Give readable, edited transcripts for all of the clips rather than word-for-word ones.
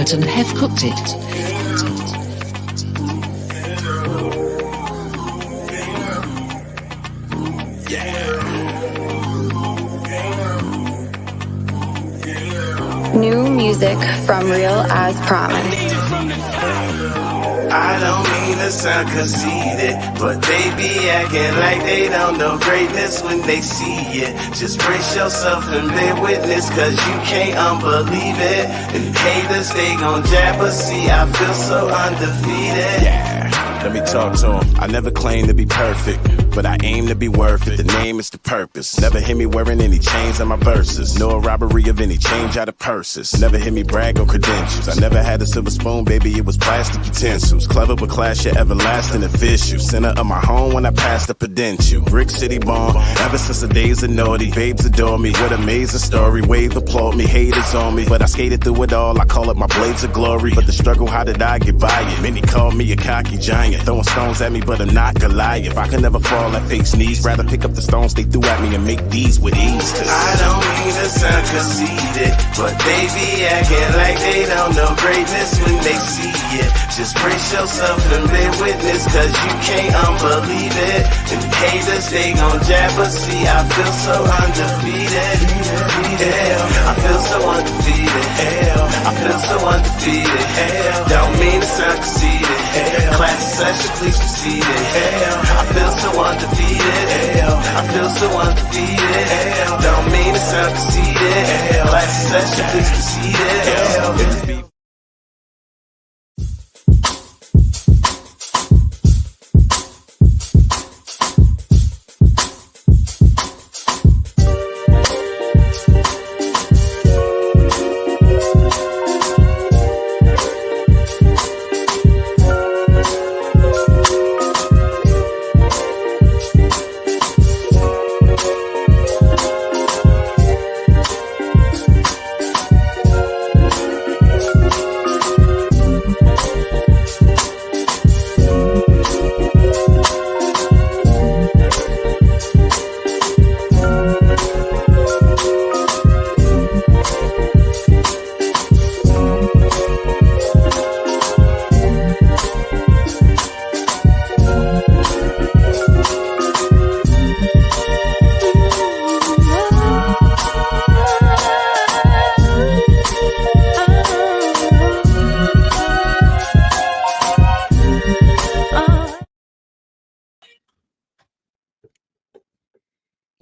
certain have cooked it. New music from Real as Promised. I don't mean to sound conceited, but they be acting like they don't know greatness when they see it. Just brace yourself and bear witness, cause you can't unbelieve it. And haters, they gon' jab, but see, I feel so undefeated. Yeah, let me talk to them. I never claim to be perfect, but I aim to be worth it. The name is the purpose. Never hear me wearing any chains on my verses, nor a robbery of any change out of purses. Never hear me brag on credentials. I never had a silver spoon, baby, it was plastic utensils. Clever but class, your everlasting official. Center of my home when I passed the prudential. Brick City born, ever since the days of naughty. Babes adore me, what amazing story. Wave applaud me, haters on me, but I skated through it all. I call it my blades of glory. But the struggle, how did I get by it? Many call me a cocky giant, throwing stones at me, but I'm not Goliath. I can never fall at face knees. Rather pick up the stones they threw at me and make these with ease. I don't mean to sound conceited, but they be acting like they don't know greatness when they see it. Just brace yourself and bear witness, cause you can't unbelieve it. And haters, they gon' jab, but see, I feel so undefeated. Hell, I feel so undefeated. Hell, I feel so undefeated. Hell, don't mean to sound conceited. Hell, class session, please proceed it. Hell, I feel so undefeated. Hell, I feel so undefeated. Hell, don't mean to sound conceited. Hell, class session, please proceed it. Hell,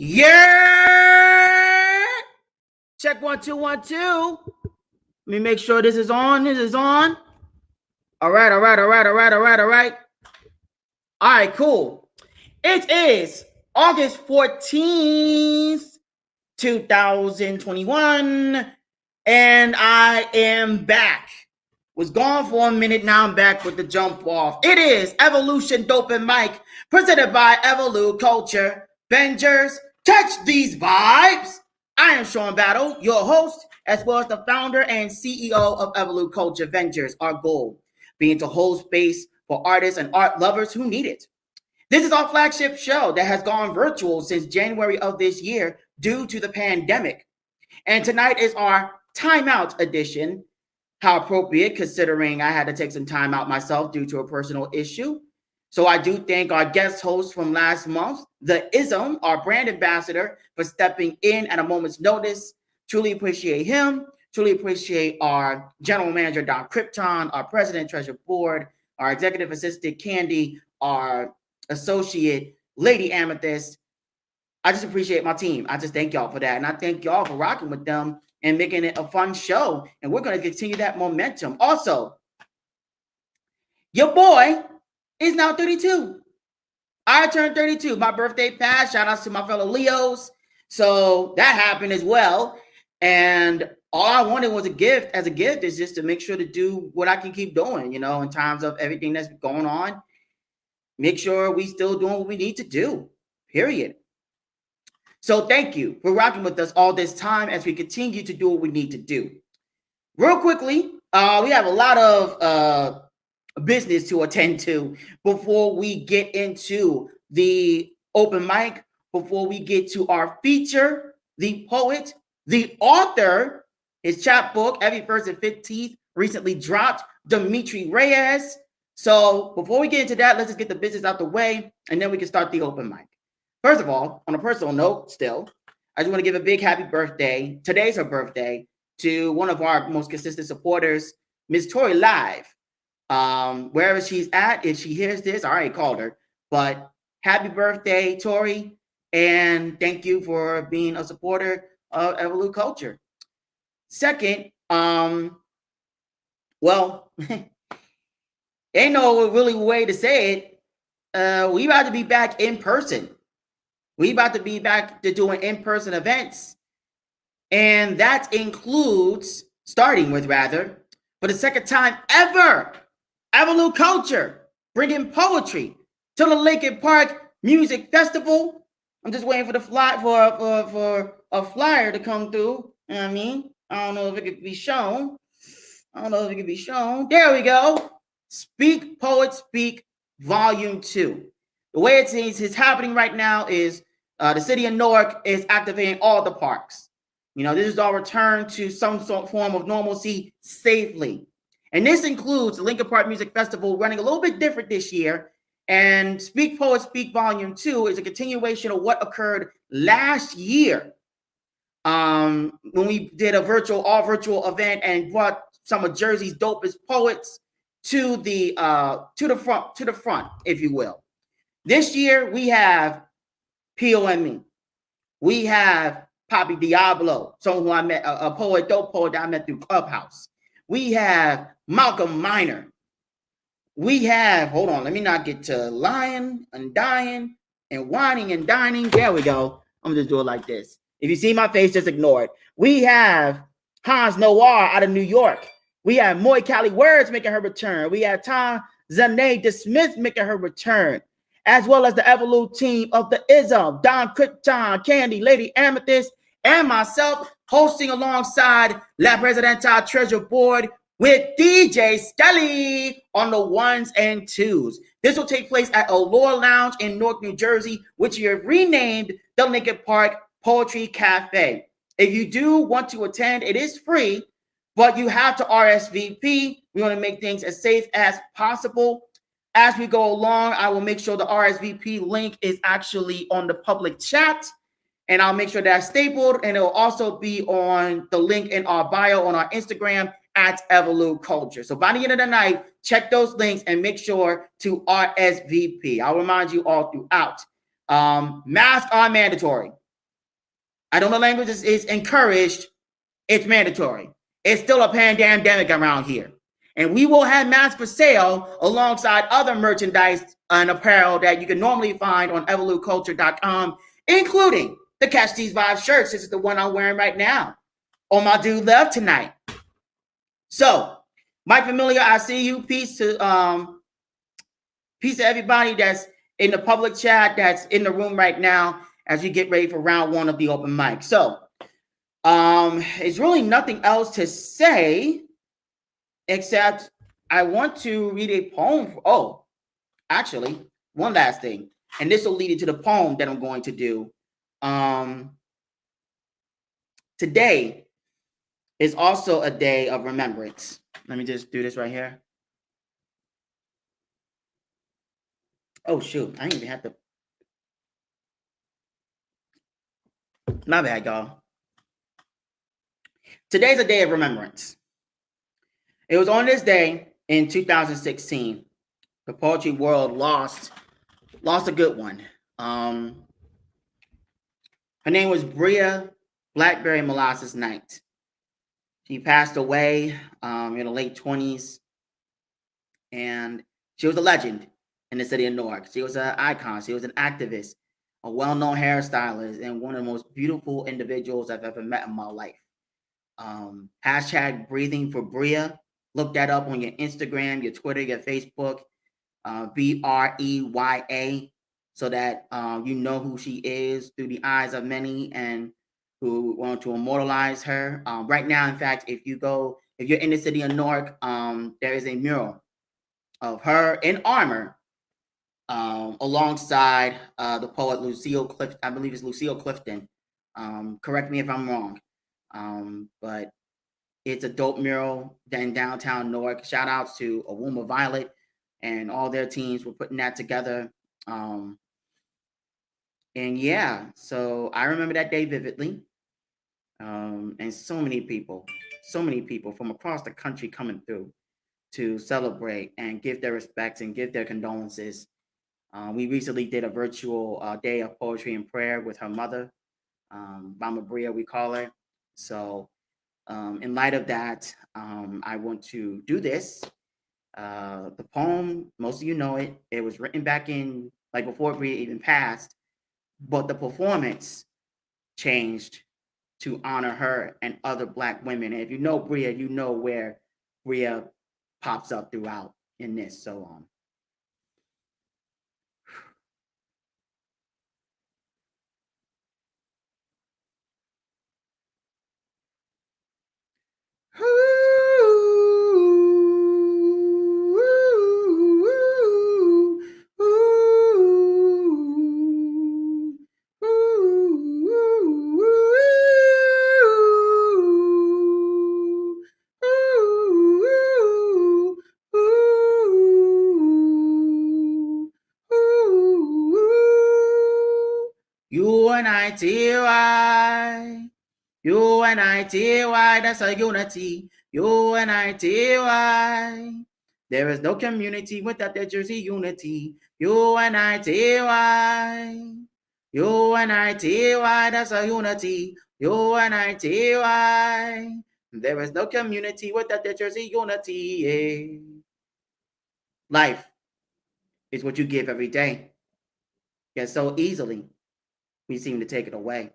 Yeah! Check 1 2 1 2. Let me make sure this is on. This is on. All right. All right, cool. It is August 14th, 2021, and I am back. Was gone for a minute, now I'm back with the jump off. It is Evolution Dopen Mic, presented by EvoluCulture Ventures. Catch these vibes. I am Sean Battle, your host, as well as the founder and CEO of EvoluCulture Ventures. Our goal being to hold space for artists and art lovers who need it. This is our flagship show that has gone virtual since January of this year due to the pandemic. And tonight is our Timeout edition. How appropriate, considering I had to take some time out myself due to a personal issue. So I do thank our guest host from last month, The Ism, our brand ambassador, for stepping in at a moment's notice. Truly appreciate him. Truly appreciate our general manager, Don Krypton, our president, treasurer board, our executive assistant, Candy, our associate, Lady Amethyst. I just appreciate my team. I just thank y'all for that. And I thank y'all for rocking with them and making it a fun show. And we're going to continue that momentum. Also, your boy is now 32. I turned 32. My birthday passed. Shout outs to my fellow Leos. So that happened as well. And all I wanted was a gift. As a gift is just to make sure to do what I can keep doing, in terms of everything that's going on. Make sure we still doing what we need to do, period. So thank you for rocking with us all this time as we continue to do what we need to do. Real quickly, we have a lot of business to attend to before we get into the open mic, before we get to our feature, the poet, the author, his chapbook, every first and 15th recently dropped, Dimitri Reyes. So before we get into that, let's just get the business out the way, and then we can start the open mic. First of all, on a personal note, still, I just want to give a big happy birthday. Today's her birthday, to one of our most consistent supporters, Miss Tori Live. Wherever she's at, if she hears this, I already called her, but happy birthday, Tori, and thank you for being a supporter of EvoluCulture. Second, well, ain't no really way to say it. We about to be back in person. We about to be back to doing in-person events. And that includes, starting with rather, for the second time ever, EvoluCulture, bringing poetry to the Lincoln Park Music Festival. I'm just waiting for the for a flyer to come through. You know what I mean? I don't know if it could be shown. There we go. Speak Poet Speak Volume 2. The way it's happening right now is the city of Newark is activating all the parks. You know, this is our return to some sort of form of normalcy safely. And this includes the Lincoln Park Music Festival running a little bit different this year. And Speak Poet Speak Volume 2 is a continuation of what occurred last year. When we did a all virtual event and brought some of Jersey's dopest poets to the front, if you will. This year we have POME. We have Poppy Diablo, someone who I met, a dope poet that I met through Clubhouse. We have Malcolm Minor. We have, hold on, let me not get to lying and dying and whining and dining. There we go. I'm just doing it like this. If you see my face, just ignore it. We have Hans Noir out of New York. We have Moy Cali Words making her return. We have Tom Zane DeSmith making her return, as well as the Evolu team of the Ism, Don Krypton, Candy, Lady Amethyst, and myself hosting alongside La Presidenta Treasure Board with DJ Skelly on the ones and twos. This will take place at Allure Lounge in Newark, New Jersey, which you have renamed the Lincoln Park Poetry Cafe. If you do want to attend, it is free, but you have to RSVP. We want to make things as safe as possible. As we go along, I will make sure the RSVP link is actually on the public chat, and I'll make sure that's stapled, and it will also be on the link in our bio on our Instagram at EvoluCulture. So by the end of the night, check those links and make sure to RSVP. I'll remind you all throughout. Masks are mandatory. I know the language is encouraged. It's mandatory. It's still a pandemic around here. And we will have masks for sale alongside other merchandise and apparel that you can normally find on EvoluCulture.com, including the Catch These Vibes shirts. This is the one I'm wearing right now on my dude left tonight. So, Mike Familiar, I see you. Peace to everybody that's in the public chat, that's in the room right now as we get ready for round one of the open mic. So, it's really nothing else to say except I want to read a poem. Actually, one last thing, and this will lead into the poem that I'm going to do. Today is also a day of remembrance. Let me just do this right here. Oh, shoot. I didn't even have to. My bad, y'all. Today's a day of remembrance. It was on this day in 2016, the poetry world lost a good one. Her name was Bria Blackberry Molasses Knight. She passed away in the late 20s, and she was a legend in the city of Newark. She was an icon. She was an activist, a well-known hairstylist, and one of the most beautiful individuals I've ever met in my life. Hashtag breathing for Bria. Look that up on your Instagram, your Twitter, your Facebook, BREYA, so that you know who she is through the eyes of many and who want to immortalize her. Right now, in fact, if you're in the city of Newark, there is a mural of her in armor alongside the poet Lucille Clifton. I believe it's Lucille Clifton. Correct me if I'm wrong. But It's a dope mural in downtown Newark. Shout outs to Awuma Violet and all their teams for putting that together. And yeah, so I remember that day vividly. And so many people from across the country coming through to celebrate and give their respects and give their condolences. We recently did a virtual day of poetry and prayer with her mother, Mama Bria, we call her. So, in light of that, I want to do this. The poem, most of you know it. It was written back in, like, before Bria even passed, but the performance changed to honor her and other Black women. And if you know Bria, you know where Bria pops up throughout in this. So, UNITY. UNITY, that's a unity. UNITY. There is no community without the Jersey unity. UNITY. UNITY, that's a unity. UNITY. There is no community without the Jersey unity. Life is what you give every day. Yet so easily we seem to take it away.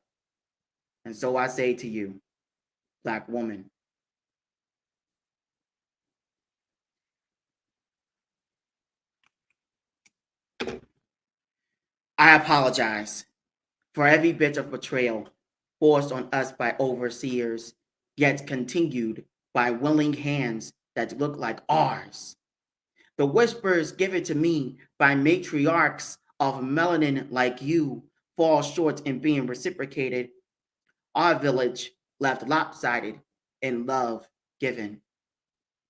And so I say to you, Black woman, I apologize for every bit of betrayal forced on us by overseers, yet continued by willing hands that look like ours. The whispers given to me by matriarchs of melanin like you fall short in being reciprocated. Our village left lopsided in love given.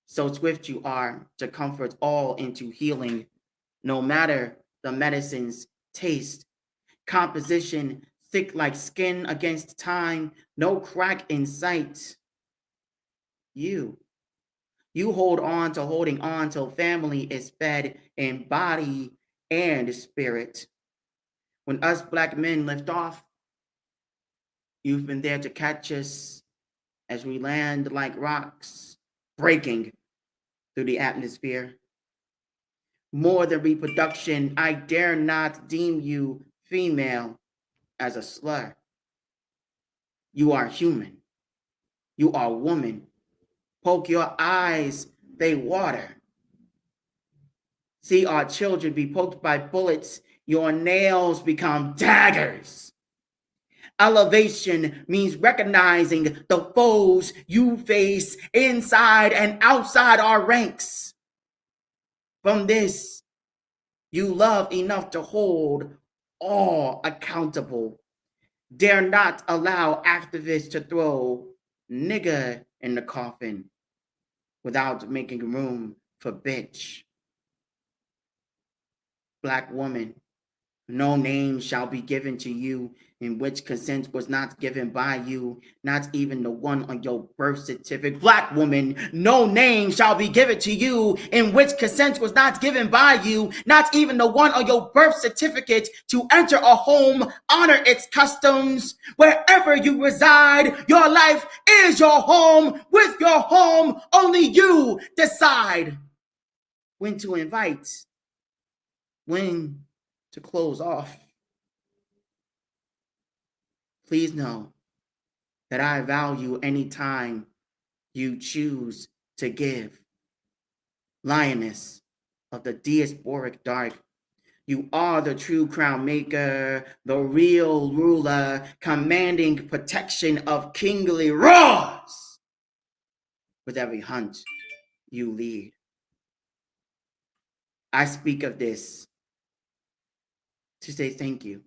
So swift you are to comfort all into healing, no matter the medicine's taste. Composition thick like skin against time, no crack in sight. You hold on to holding on till family is fed in body and spirit. When us Black men lift off, you've been there to catch us as we land like rocks, breaking through the atmosphere. More than reproduction, I dare not deem you female as a slur. You are human. You are woman. Poke your eyes, they water. See our children be poked by bullets, your nails become daggers. Elevation means recognizing the foes you face inside and outside our ranks. From this, you love enough to hold all accountable. Dare not allow activists to throw nigger in the coffin without making room for bitch. Black woman, no name shall be given to you in which consent was not given by you, not even the one on your birth certificate. Black woman, no name shall be given to you in which consent was not given by you, not even the one on your birth certificate to enter a home, honor its customs. Wherever you reside, your life is your home. With your home, only you decide when to invite, when to close off. Please know that I value any time you choose to give. Lioness of the diasporic dark, you are the true crown maker, the real ruler, commanding protection of kingly roars with every hunt you lead. I speak of this to say thank you.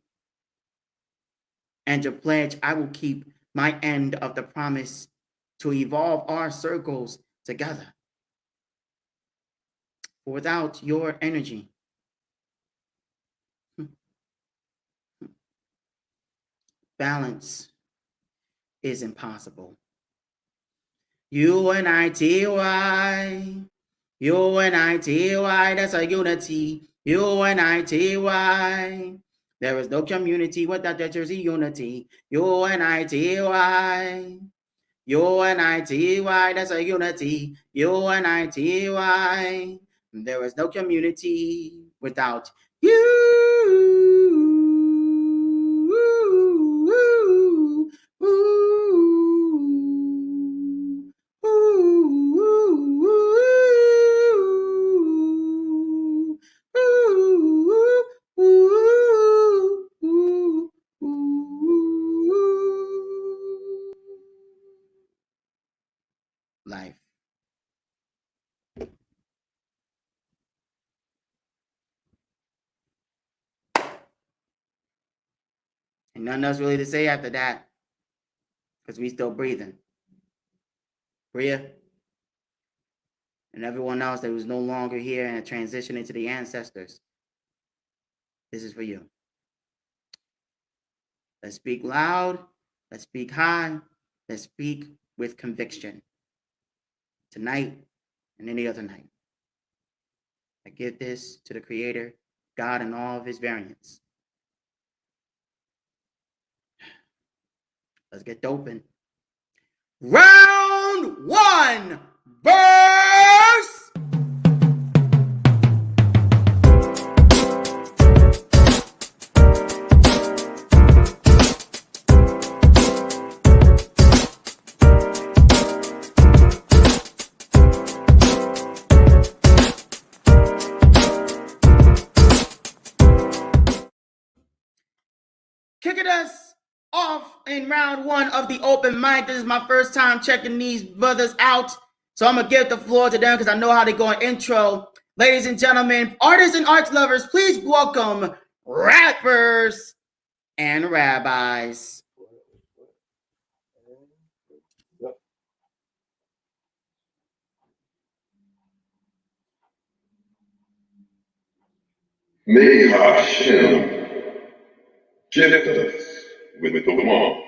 And to pledge I will keep my end of the promise to evolve our circles together. For without your energy, balance is impossible. UNITY, UNITY, that's a unity. UNITY. There is no community without the Jersey unity. UNITY. UNITY, that's a unity. UNITY. There is no community without you. Life. And nothing else really to say after that, because we still breathing. Bria and everyone else that was no longer here and transitioned into the ancestors, this is for you. Let's speak loud, let's speak high, let's speak with conviction. Tonight and any other night, I give this to the Creator, God, and all of His variants. Let's get Dopen. Round one, verse. Kicking us off in round one of the open mic. This is my first time checking these brothers out, so I'm gonna give the floor to them because I know how they go in intro. Ladies and gentlemen, artists and arts lovers, please welcome rappers and rabbis. May Hashem gift us with the law.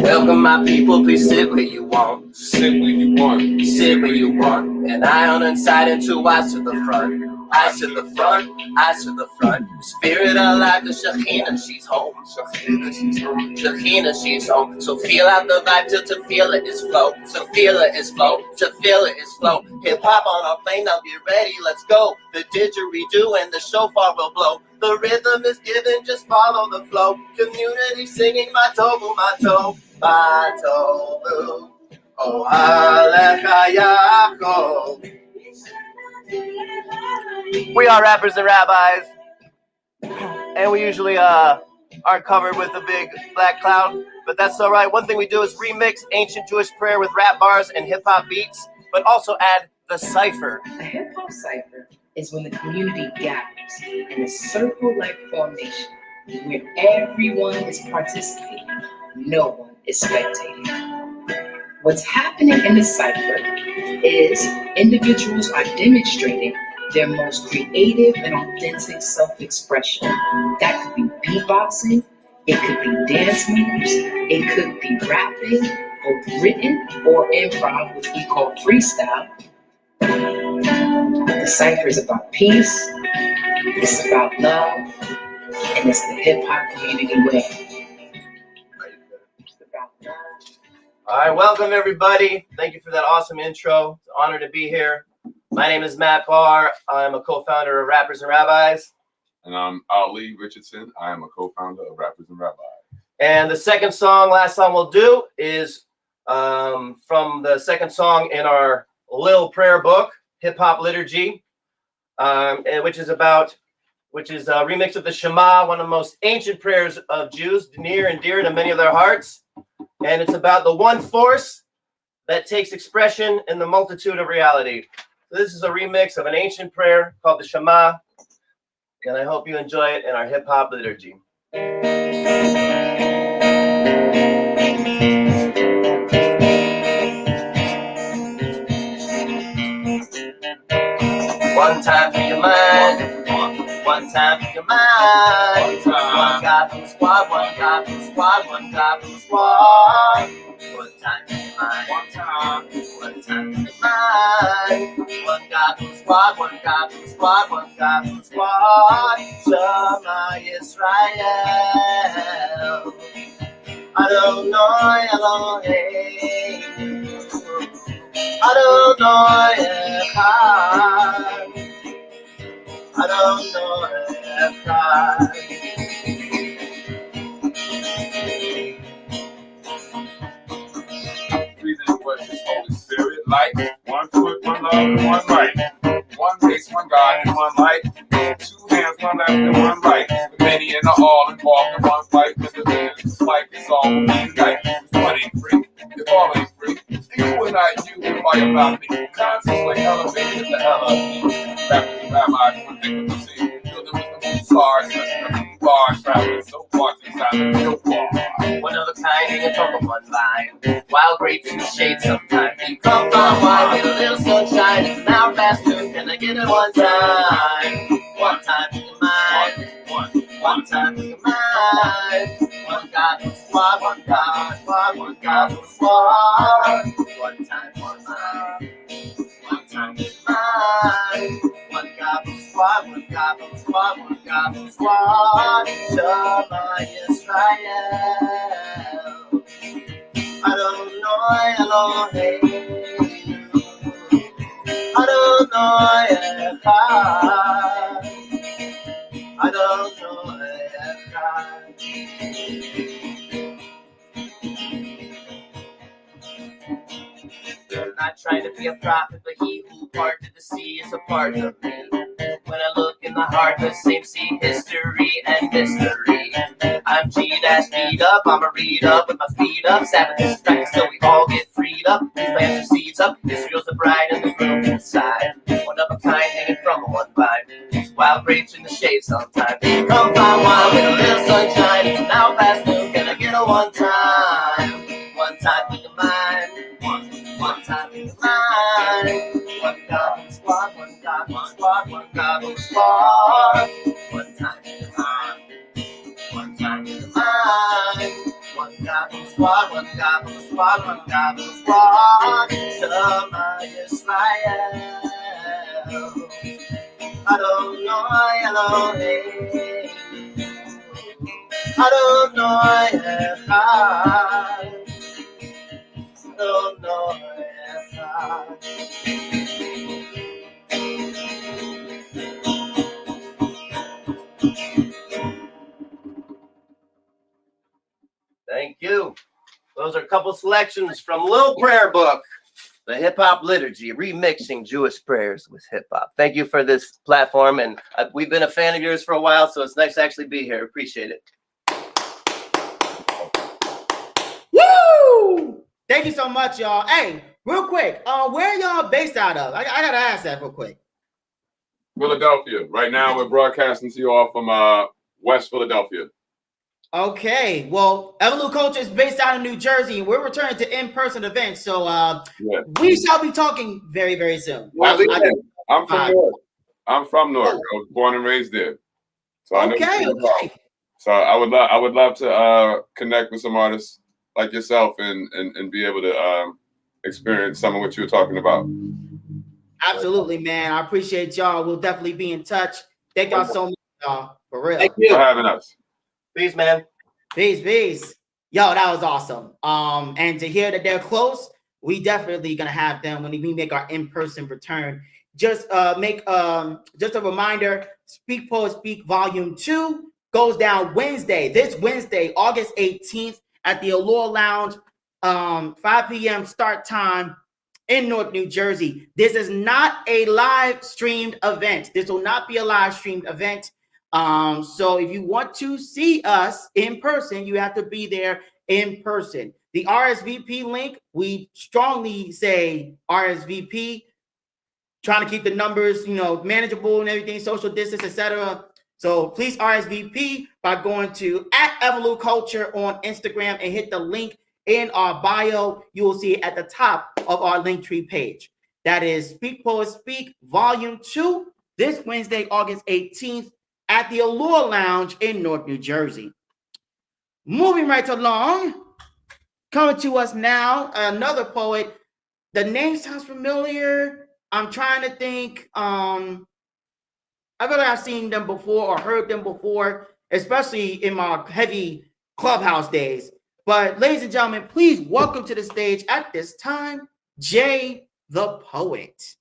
Welcome, my people, please sit where you want. Sit where you want. Sit where you want. An eye on one side and two eyes to the front. Eyes to the front, eyes to the front. Spirit alive, the Shekhinah, she's home. Shekhinah, she's home. Shekhinah, she's home. So feel out the vibe till to feel it is flow. To feel it is flow. To feel it is flow. Hip hop on our plane, now get ready, let's go. The didgeridoo and the shofar will blow. The rhythm is given, just follow the flow. Community singing my tovu, my toe. My tovu. Oh, Alecha Yaakov. We are rappers and rabbis, and we usually aren't covered with a big black cloud, but that's all right. One thing we do is remix ancient Jewish prayer with rap bars and hip-hop beats, but also add the cipher. A hip-hop cipher is when the community gathers in a circle-like formation where everyone is participating, no one is spectating. What's happening in the cipher is individuals are demonstrating their most creative and authentic self-expression. That could be beatboxing, it could be dance moves, it could be rapping, both written or improv, which we call freestyle. The cipher is about peace, it's about love, and it's the hip-hop community way. It's about love. All right, welcome everybody. Thank you for that awesome intro. It's an honor to be here. My name is Matt Barr. I'm a co-founder of Rappers and Rabbis. And I'm Ali Richardson. I am a co-founder of Rappers and Rabbis. And the last song we'll do is from the second song in our Lil Prayer book, Hip Hop Liturgy, which is a remix of the Shema, one of the most ancient prayers of Jews, near and dear to many of their hearts. And it's about the one force that takes expression in the multitude of reality. So this is a remix of an ancient prayer called the Shema, and I hope you enjoy it in our hip hop liturgy. mind. One goblin squad, one goblin squad, one goblin squad. One time in your mind, one time in your mind. One goblin squad, one goblin squad, one goblin squad. Shema Yisrael. Adonai Elohim. Adonai Echad. Adonai Echad. Reason was his Holy Spirit light. One foot, one love, and one right. One face, one God, and one light. Two hands, one left, and one right. The many and the all involved in one fight. With the villains, like it's all will be right. If one ain't free, if all ain't free. If you and not you, then why about me? Concepts like elevated to LLP. Rappers and rabbis, one thing with the scene. Building with the blue stars, dressing the blue bars. Traveling so far to the side of the bar. One of a kind hanging from the one line. Wild grapes in the shade sometimes. You come from wine with a little sunshine. It's an hour past noon. Can I get it one time? One time in your mind. One time in your mind. One God, one squad, one God, one God, one squad. One time in your mind. One time in your mind. One God, one squad, one God, one squad, one God, one squad. Shema Yisrael. Adonai Elohim. Adonai Echad. Adonai Echad. I'm not trying to be a prophet, but he who parted the sea is a part of me. When I look in the heart, the same sea history and mystery. I'm G-beat up, I'ma read up with my feet up. Sabbath is practice till we all get freed up. These plants are seeds up, Israel's the bride and the groom inside. One of a kind hanging from a one vine. Wild grapes in the shade sometimes. Come find wine with a little sunshine. It's now past noon, can I get a one time? One time in your mind. One time in your mind. One goblin squad, one goblin squad, one goblin squad. One time in your mind. One time in your mind. One goblin squad, one goblin squad, one goblin squad. Shema Yisrael. Adonai Elohim. Adonai Echad. Adonai Echad. Thank you. Those are a couple selections from Little Prayer Book, the Hip Hop Liturgy, remixing Jewish prayers with hip hop. Thank you for this platform, and we've been a fan of yours for a while, so it's nice to actually be here. Appreciate it. Woo! Thank you so much, y'all. Hey, real quick, where y'all based out of? I gotta ask that real quick. Philadelphia. Right now, we're broadcasting to you all from West Philadelphia. Okay, well, EvoluCulture is based out of New Jersey, and we're returning to in-person events, so we shall be talking very, very soon. I'm from Newark. I'm from Newark. I was born and raised there. So I know okay. So I would love to connect with some artists like yourself and be able to experience some of what you were talking about. Absolutely, man. I appreciate y'all. We'll definitely be in touch. Thank y'all so much, y'all. For real. Thank you for having us. Peace, man. Peace. Yo, that was awesome. And to hear that they're close, we definitely gonna have them when we make our in-person return. Just make just a reminder, Speak Poet Speak Volume 2 goes down this Wednesday, August 18th at the Allure Lounge, 5 p.m. start time in Newark, New Jersey. This is not a live streamed event. This will not be a live streamed event. So if you want to see us in person, you have to be there in person. The RSVP link, we strongly say RSVP, trying to keep the numbers, manageable and everything, social distance, etc. So please RSVP by going to @EvoluCulture on Instagram and hit the link in our bio. You will see it at the top of our Linktree page. That is Speak Poet Speak Volume 2, this Wednesday, August 18th. at the Allure Lounge in Newark, New Jersey. Moving right along, coming to us now, another poet. The name sounds familiar. I'm trying to think. I feel like I've seen them before or heard them before, especially in my heavy clubhouse days. But ladies and gentlemen, please welcome to the stage at this time, Jay the Poet.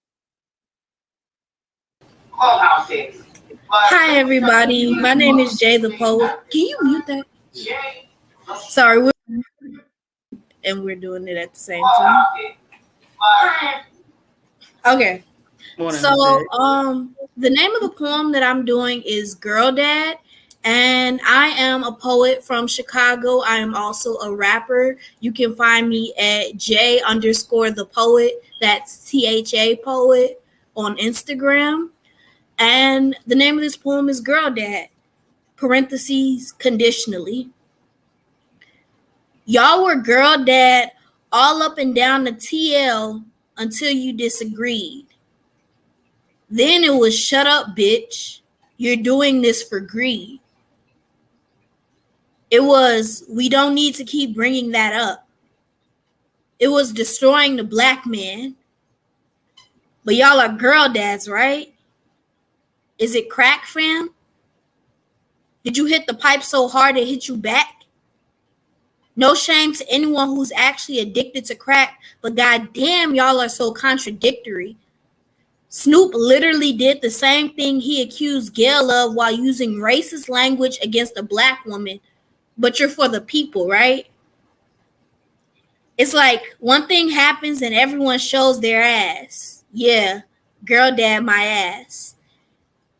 Clubhouse days. Hi everybody, my name is Jay the Poet. Can you mute that? Sorry, we're doing it at the same time. Okay. So the name of the poem that I'm doing is Girl Dad, and I am a poet from Chicago. I am also a rapper. You can find me at J_the Poet. That's THA Poet on Instagram. And the name of this poem is Girl Dad, parentheses, conditionally. Y'all were girl dad all up and down the TL until you disagreed. Then it was shut up, bitch. You're doing this for greed. It was, we don't need to keep bringing that up. It was destroying the black man. But y'all are girl dads, right? Is it crack, fam? Did you hit the pipe so hard it hit you back? No shame to anyone who's actually addicted to crack, but goddamn, y'all are so contradictory. Snoop literally did the same thing he accused Gail of while using racist language against a black woman, but you're for the people, right? It's like one thing happens and everyone shows their ass. Yeah, girl dad my ass.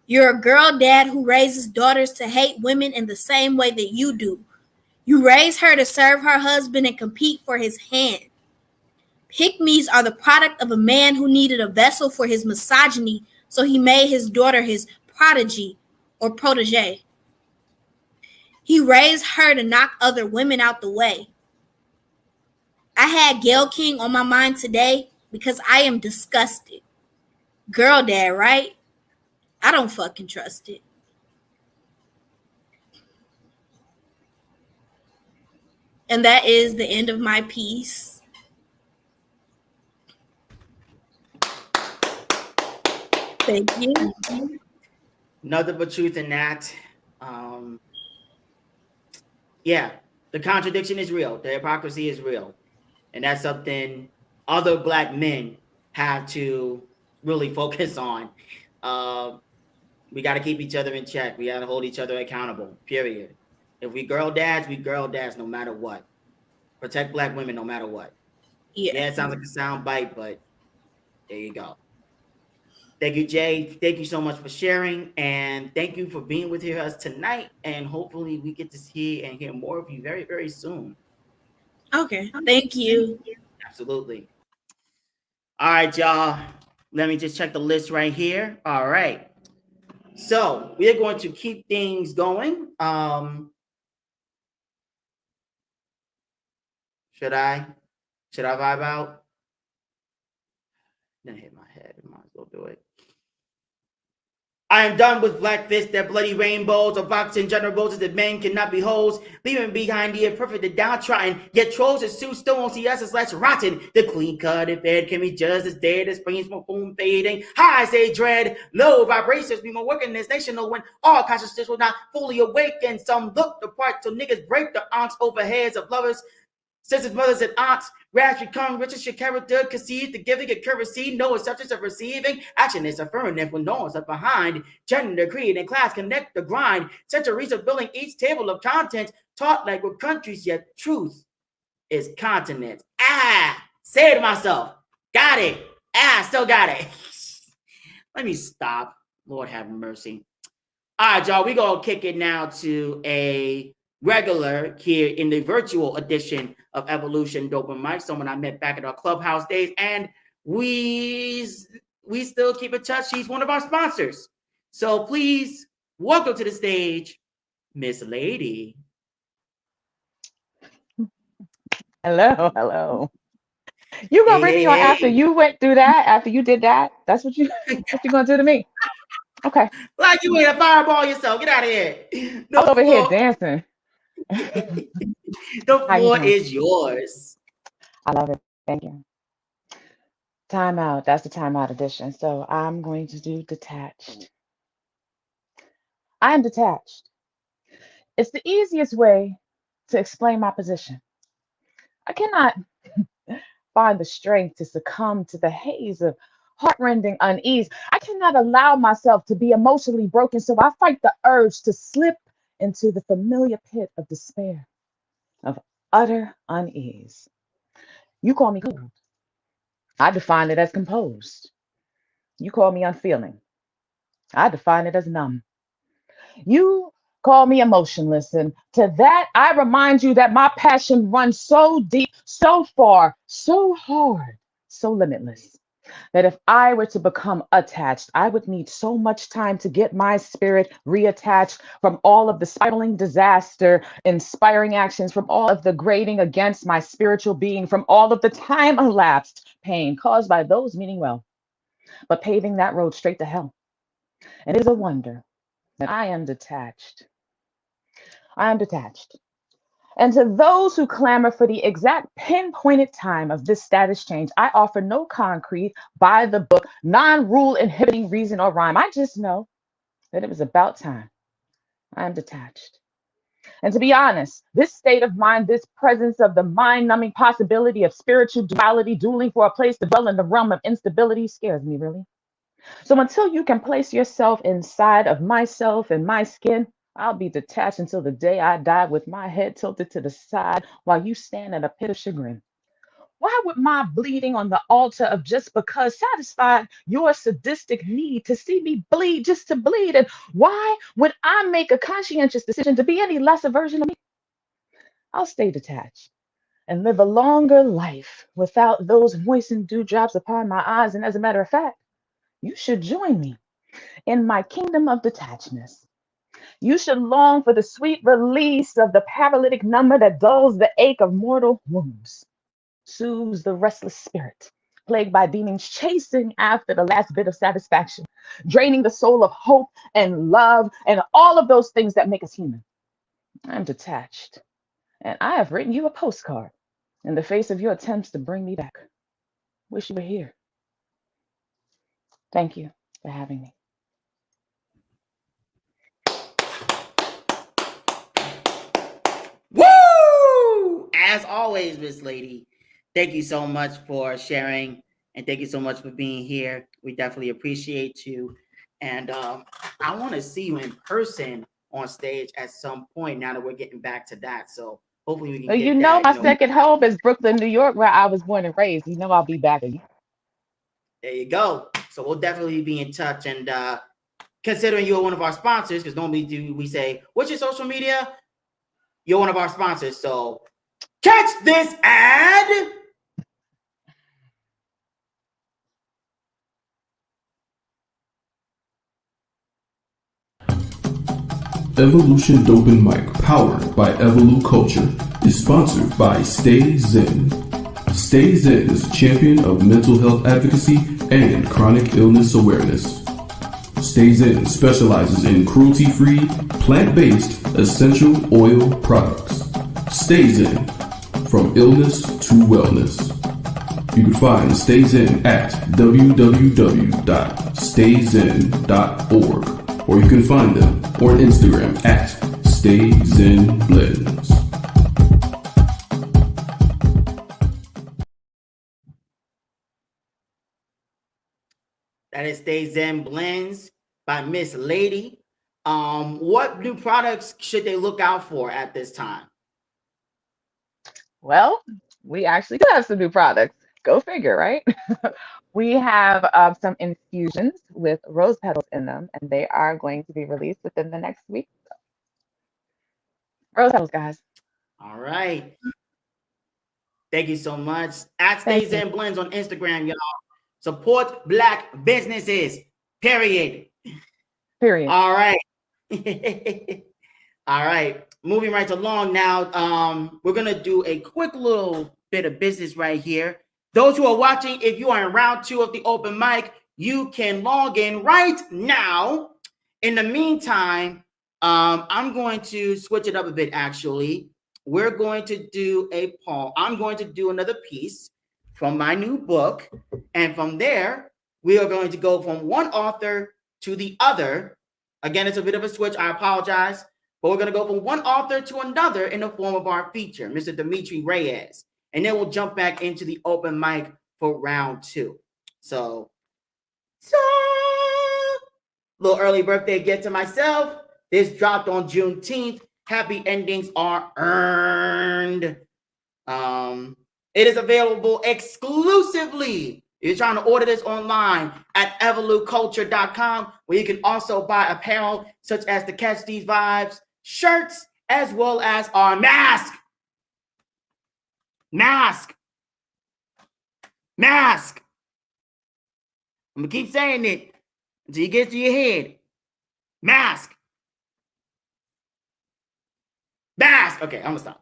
You're a girl dad who raises daughters to hate women in the same way that you do. You raise her to serve her husband and compete for his hand. Pick-me's are the product of a man who needed a vessel for his misogyny, so he made his daughter his prodigy or protege. He raised her to knock other women out the way. I had Gayle King on my mind today because I am disgusted. Girl dad, right? I don't fucking trust it. And that is the end of my piece. Thank you. Nothing but truth in that. Yeah, the contradiction is real. The hypocrisy is real. And that's something other black men have to really focus on. We got to keep each other in check. We got to hold each other accountable, period. If we girl dads no matter what. Protect black women no matter what. Yeah, it sounds like a sound bite, but there you go. Thank you, Jay. Thank you so much for sharing. And thank you for being with us tonight. And hopefully we get to see and hear more of you very, very soon. Okay. Thank you. Absolutely. All right, y'all. Let me just check the list right here. All right. So we're going to keep things going. Should I vibe out? Then hit my head. Might as well do it. I am done with black fists, their bloody rainbows, of boxing general roses that men cannot be hoes, leaving behind the imperfect, the downtrodden, yet trolls and suits still won't see us as less rotten. The clean-cut and fed can be just as dead as springs from boom fading. High say dread, low vibrations be more working this nation know when all consciousness will not fully awaken. Some look the part till niggas break the aunts over heads of lovers. Sisters, mothers, and aunts, rash become riches, your character conceived, the giving and currency, no acceptance of receiving. Action is affirmative when norms are behind. Gender, creed, and class connect the grind. Centuries of building each table of content, taught like with countries, yet truth is continent. Say it to myself. Got it. Still got it. Let me stop. Lord have mercy. All right, y'all, we gonna kick it now to a regular here in the virtual edition of Evolution Dopen Mike, someone I met back at our clubhouse days, and we still keep in touch. She's one of our sponsors. So please welcome to the stage, Miss Lady. Hello. You gonna bring me on after you went through that, after you did that? That's what you're gonna do to me. Okay. Like you ain't a fireball yourself. Get out of here. I was over here dancing. The How you floor doing? is yours. I love it. Thank you. Timeout. That's the timeout edition. So I'm going to do detached. I am detached. It's the easiest way to explain my position. I cannot find the strength to succumb to the haze of heartrending unease. I cannot allow myself to be emotionally broken, so I fight the urge to slip into the familiar pit of despair, of utter unease. You call me cool. I define it as composed. You call me unfeeling. I define it as numb. You call me emotionless, and to that I remind you that my passion runs so deep, so far, so hard, so limitless, that if I were to become attached, I would need so much time to get my spirit reattached from all of the spiraling disaster, inspiring actions, from all of the grating against my spiritual being, from all of the time elapsed pain caused by those meaning well, but paving that road straight to hell. And it is a wonder that I am detached. I am detached. And to those who clamor for the exact pinpointed time of this status change, I offer no concrete, by the book, non rule inhibiting reason or rhyme. I just know that it was about time. I am detached. And to be honest, this state of mind, this presence of the mind numbing possibility of spiritual duality, dueling for a place to dwell in the realm of instability, scares me, really. So until you can place yourself inside of myself and my skin, I'll be detached until the day I die with my head tilted to the side while you stand in a pit of chagrin. Why would my bleeding on the altar of just because satisfy your sadistic need to see me bleed just to bleed? And why would I make a conscientious decision to be any less a version of me? I'll stay detached and live a longer life without those moistened dewdrops upon my eyes. And as a matter of fact, you should join me in my kingdom of detachedness. You should long for the sweet release of the paralytic number that dulls the ache of mortal wounds, soothes the restless spirit, plagued by demons chasing after the last bit of satisfaction, draining the soul of hope and love and all of those things that make us human. I'm detached, and I have written you a postcard in the face of your attempts to bring me back. Wish you were here. Thank you for having me. Woo! As always, Miss Lady, thank you so much for sharing, and thank you so much for being here. We definitely appreciate you, and I want to see you in person on stage at some point. Now that we're getting back to that, so hopefully we can You get know, that. my second home is Brooklyn, New York, where I was born and raised. You know, I'll be back again. There you go. So we'll definitely be in touch, and considering you're one of our sponsors, because normally we say, "What's your social media?" You're one of our sponsors, so catch this ad. Evolution Dopen Mic, powered by EvoluCulture, is sponsored by Stay Zen. Stay Zen is a champion of mental health advocacy and chronic illness awareness. Stay Zen specializes in cruelty-free, plant-based, essential oil products. Stay Zen, from illness to wellness. You can find Stay Zen at www.stayzen.org, or you can find them on Instagram at StayZenBlends. That is Stay Zen Blends by Miss Lady. What new products should they look out for at this time? Well, we actually do have some new products. Go figure, right? We have some infusions with rose petals in them, and they are going to be released within the next week. Rose petals, guys. All right. Thank you so much. At Stay Zen Blends on Instagram, y'all. Support Black businesses. Period. Period. All right. All right. Moving right along now. We're gonna do a quick little bit of business right here. Those who are watching, if you are in round 2 of the open mic, you can log in right now In the meantime, I'm going to switch it up a bit, actually. We're going to do a poem. I'm going to do another piece from my new book. And from there, we are going to go from one author to the other. Again, it's a bit of a switch. I apologize. But we're going to go from one author to another in the form of our feature, Mr. Dimitri Reyes. And then we'll jump back into the open mic for round 2. So little early birthday gift to myself. This dropped on Juneteenth. Happy endings are earned. It is available exclusively. You're trying to order this online at EvoluCulture.com, where you can also buy apparel such as the Catch These Vibes shirts, as well as our mask. I'm gonna keep saying it until you get to your head. Mask. Okay, I'm gonna stop.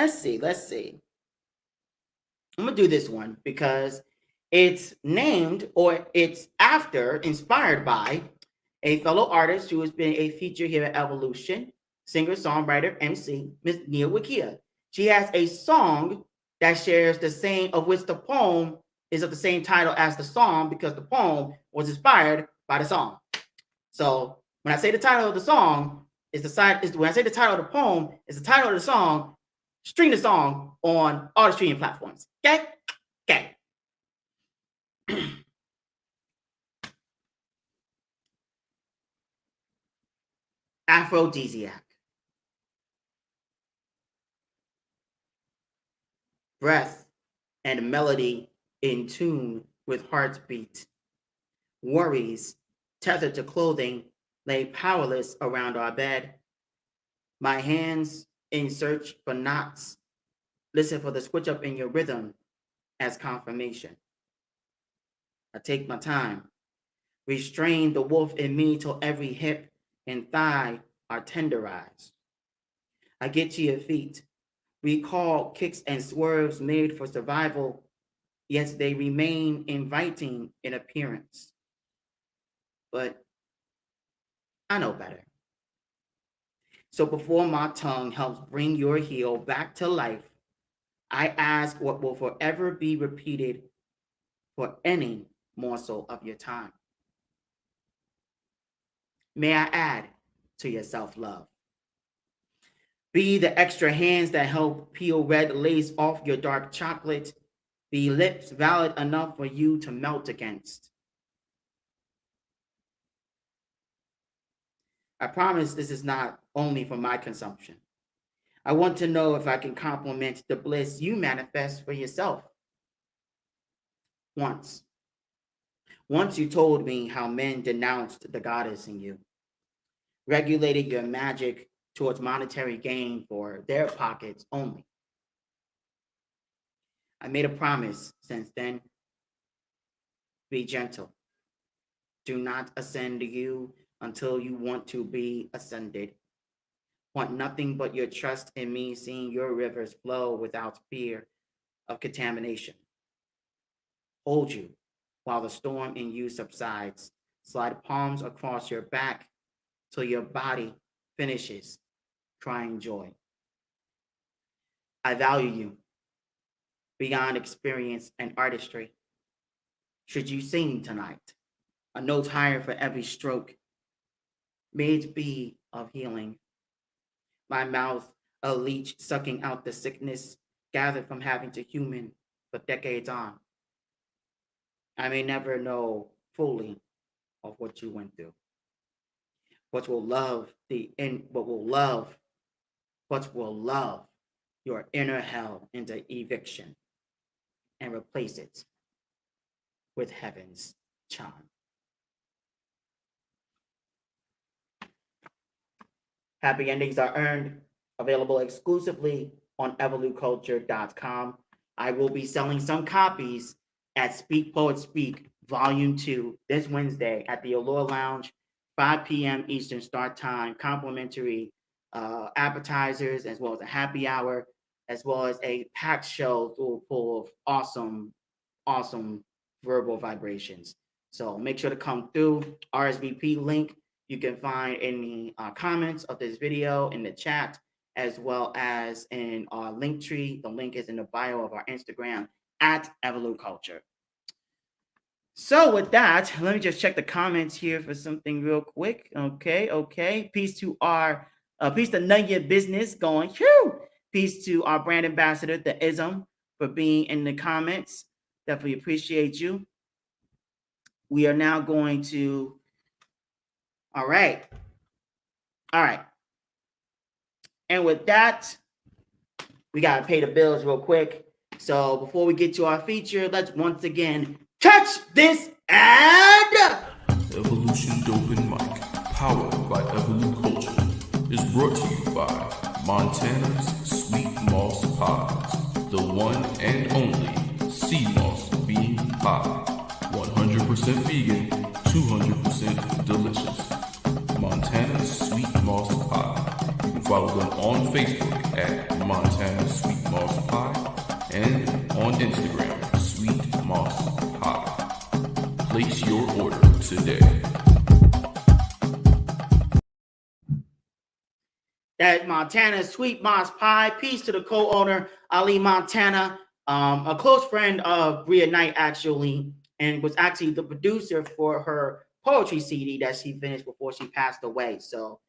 Let's see. I'm gonna do this one because it's named, or it's inspired by a fellow artist who has been a feature here at Evolution, singer, songwriter, MC, Miss Newark. She has a song that shares the same, of which the poem is of the same title as the song, because the poem was inspired by the song. So when I say the title of the song when I say the title of the poem is the title of the song, stream the song on all the streaming platforms. Okay. Aphrodisiac. Breath and melody in tune with heartbeat. Worries tethered to clothing lay powerless around our bed. My hands in search for knots. Listen for the switch up in your rhythm as confirmation. I take my time. Restrain the wolf in me till every hip and thigh are tenderized. I get to your feet. Recall kicks and swerves made for survival, yet they remain inviting in appearance. But I know better. So before my tongue helps bring your heel back to life, I ask what will forever be repeated for any morsel of your time. May I add to your self-love. Be the extra hands that help peel red lace off your dark chocolate. Be lips valid enough for you to melt against. I promise this is not only for my consumption. I want to know if I can compliment the bliss you manifest for yourself. Once you told me how men denounced the goddess in you, regulated your magic towards monetary gain for their pockets only. I made a promise since then. Be gentle. Do not ascend you until you want to be ascended. Want nothing but your trust in me, seeing your rivers flow without fear of contamination. Hold you while the storm in you subsides. Slide palms across your back till your body finishes crying joy. I value you beyond experience and artistry. Should you sing tonight, a note higher for every stroke, may it be of healing. My mouth, a leech sucking out the sickness gathered from having to human for decades on. I may never know fully of what you went through. What will love your inner hell into eviction and replace it with heaven's charm. Happy endings are earned, available exclusively on EvoluCulture.com. I will be selling some copies at Speak Poet Speak Volume 2 this Wednesday at the Allure Lounge, 5 p.m. Eastern start time, complimentary appetizers, as well as a happy hour, as well as a packed show full of awesome verbal vibrations. So make sure to come through. RSVP link you can find in the comments of this video, in the chat, as well as in our link tree. The link is in the bio of our Instagram at EvoluCulture. So with that, let me just check the comments here for something real quick. Okay. Peace to none your business going. Whew! Peace to our brand ambassador, the Ism, for being in the comments. Definitely appreciate you. We are now going to, all right. And with that, we got to pay the bills real quick. So before we get to our feature, let's once again catch this ad. Evolution Dopen Mic, powered by EvoluCulture, is brought to you by Montana's Sweet Moss Pies, the one and only sea moss bean pie. 100% vegan, 200% delicious. Montana's Sweet Moss Pie. You can follow them on Facebook at Montana's Sweet Moss Pie and on Instagram, Sweet Moss Pie. Place your order today. That Montana's Sweet Moss Pie. Peace to the co-owner, Ali Montana, a close friend of Bria Knight, actually, and was actually the producer for her poetry CD that she finished before she passed away. So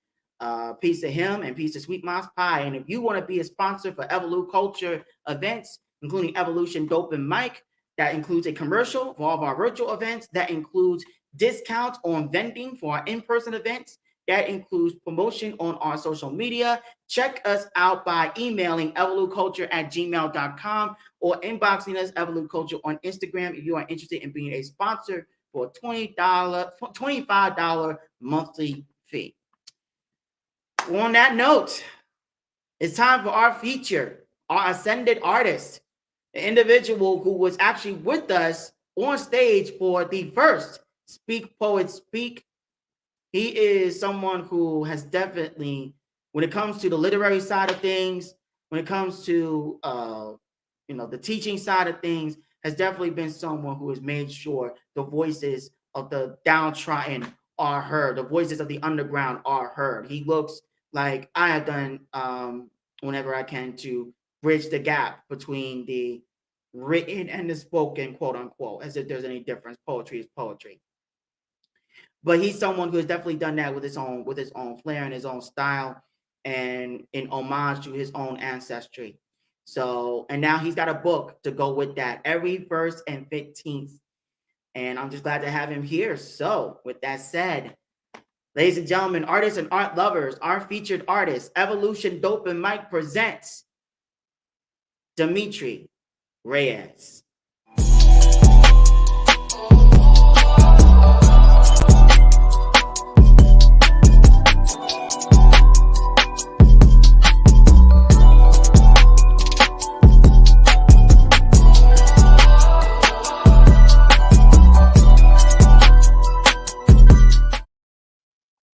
peace to him and peace to Sweet Moss Pie. And if you want to be a sponsor for EvoluCulture events, including Evolution Dopen Mic, that includes a commercial for all of our virtual events, that includes discounts on vending for our in-person events, that includes promotion on our social media. Check us out by emailing evoluculture@gmail.com or inboxing us EvoluCulture on Instagram if you are interested in being a sponsor for a $25 monthly fee. On that note, it's time for our feature, our ascended artist, the individual who was actually with us on stage for the first Speak Poets Speak. He is someone who has definitely, when it comes to the literary side of things, when it comes to the teaching side of things, has definitely been someone who has made sure the voices of the downtrodden are heard, the voices of the underground are heard. He looks like I have done whenever I can to bridge the gap between the written and the spoken, quote unquote, as if there's any difference. Poetry is poetry. But he's someone who has definitely done that with his own flair and his own style, and in homage to his own ancestry. So, and now he's got a book to go with that, every 1st and 15th. And I'm just glad to have him here. So, with that said, ladies and gentlemen, artists and art lovers, our featured artist, Evolution Dopen Mic presents Dimitri Reyes.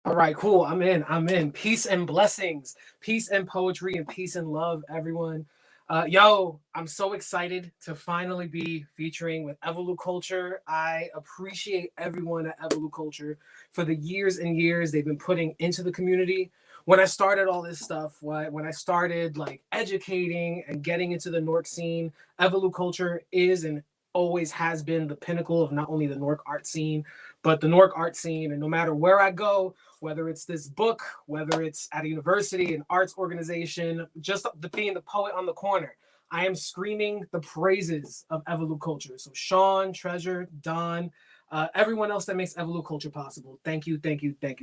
All right, cool. I'm in. Peace and blessings. Peace and poetry and peace and love, everyone. I'm so excited to finally be featuring with EvoluCulture. I appreciate everyone at EvoluCulture for the years and years they've been putting into the community. When I started all this stuff, when I started like educating and getting into the Newark scene, EvoluCulture is and always has been the pinnacle of not only the Newark art scene, but the Newark art scene. And no matter where I go, whether it's this book, whether it's at a university, an arts organization, just being the poet on the corner, I am screaming the praises of EvoluCulture. So Sean, Treasure, Don, everyone else that makes EvoluCulture possible. Thank you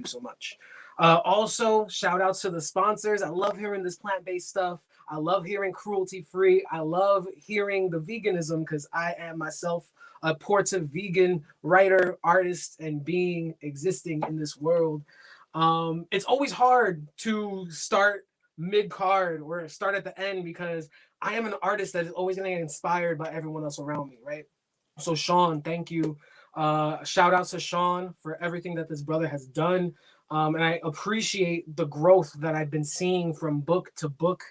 so much. Also, shout out to the sponsors. I love hearing this plant-based stuff. I love hearing cruelty-free. I love hearing the veganism because I am myself a portive vegan writer, artist, and being existing in this world. It's always hard to start mid-card or start at the end because I am an artist that is always going to get inspired by everyone else around me, right? So Sean, thank you. Shout out to Sean for everything that this brother has done. And I appreciate the growth that I've been seeing from book to book.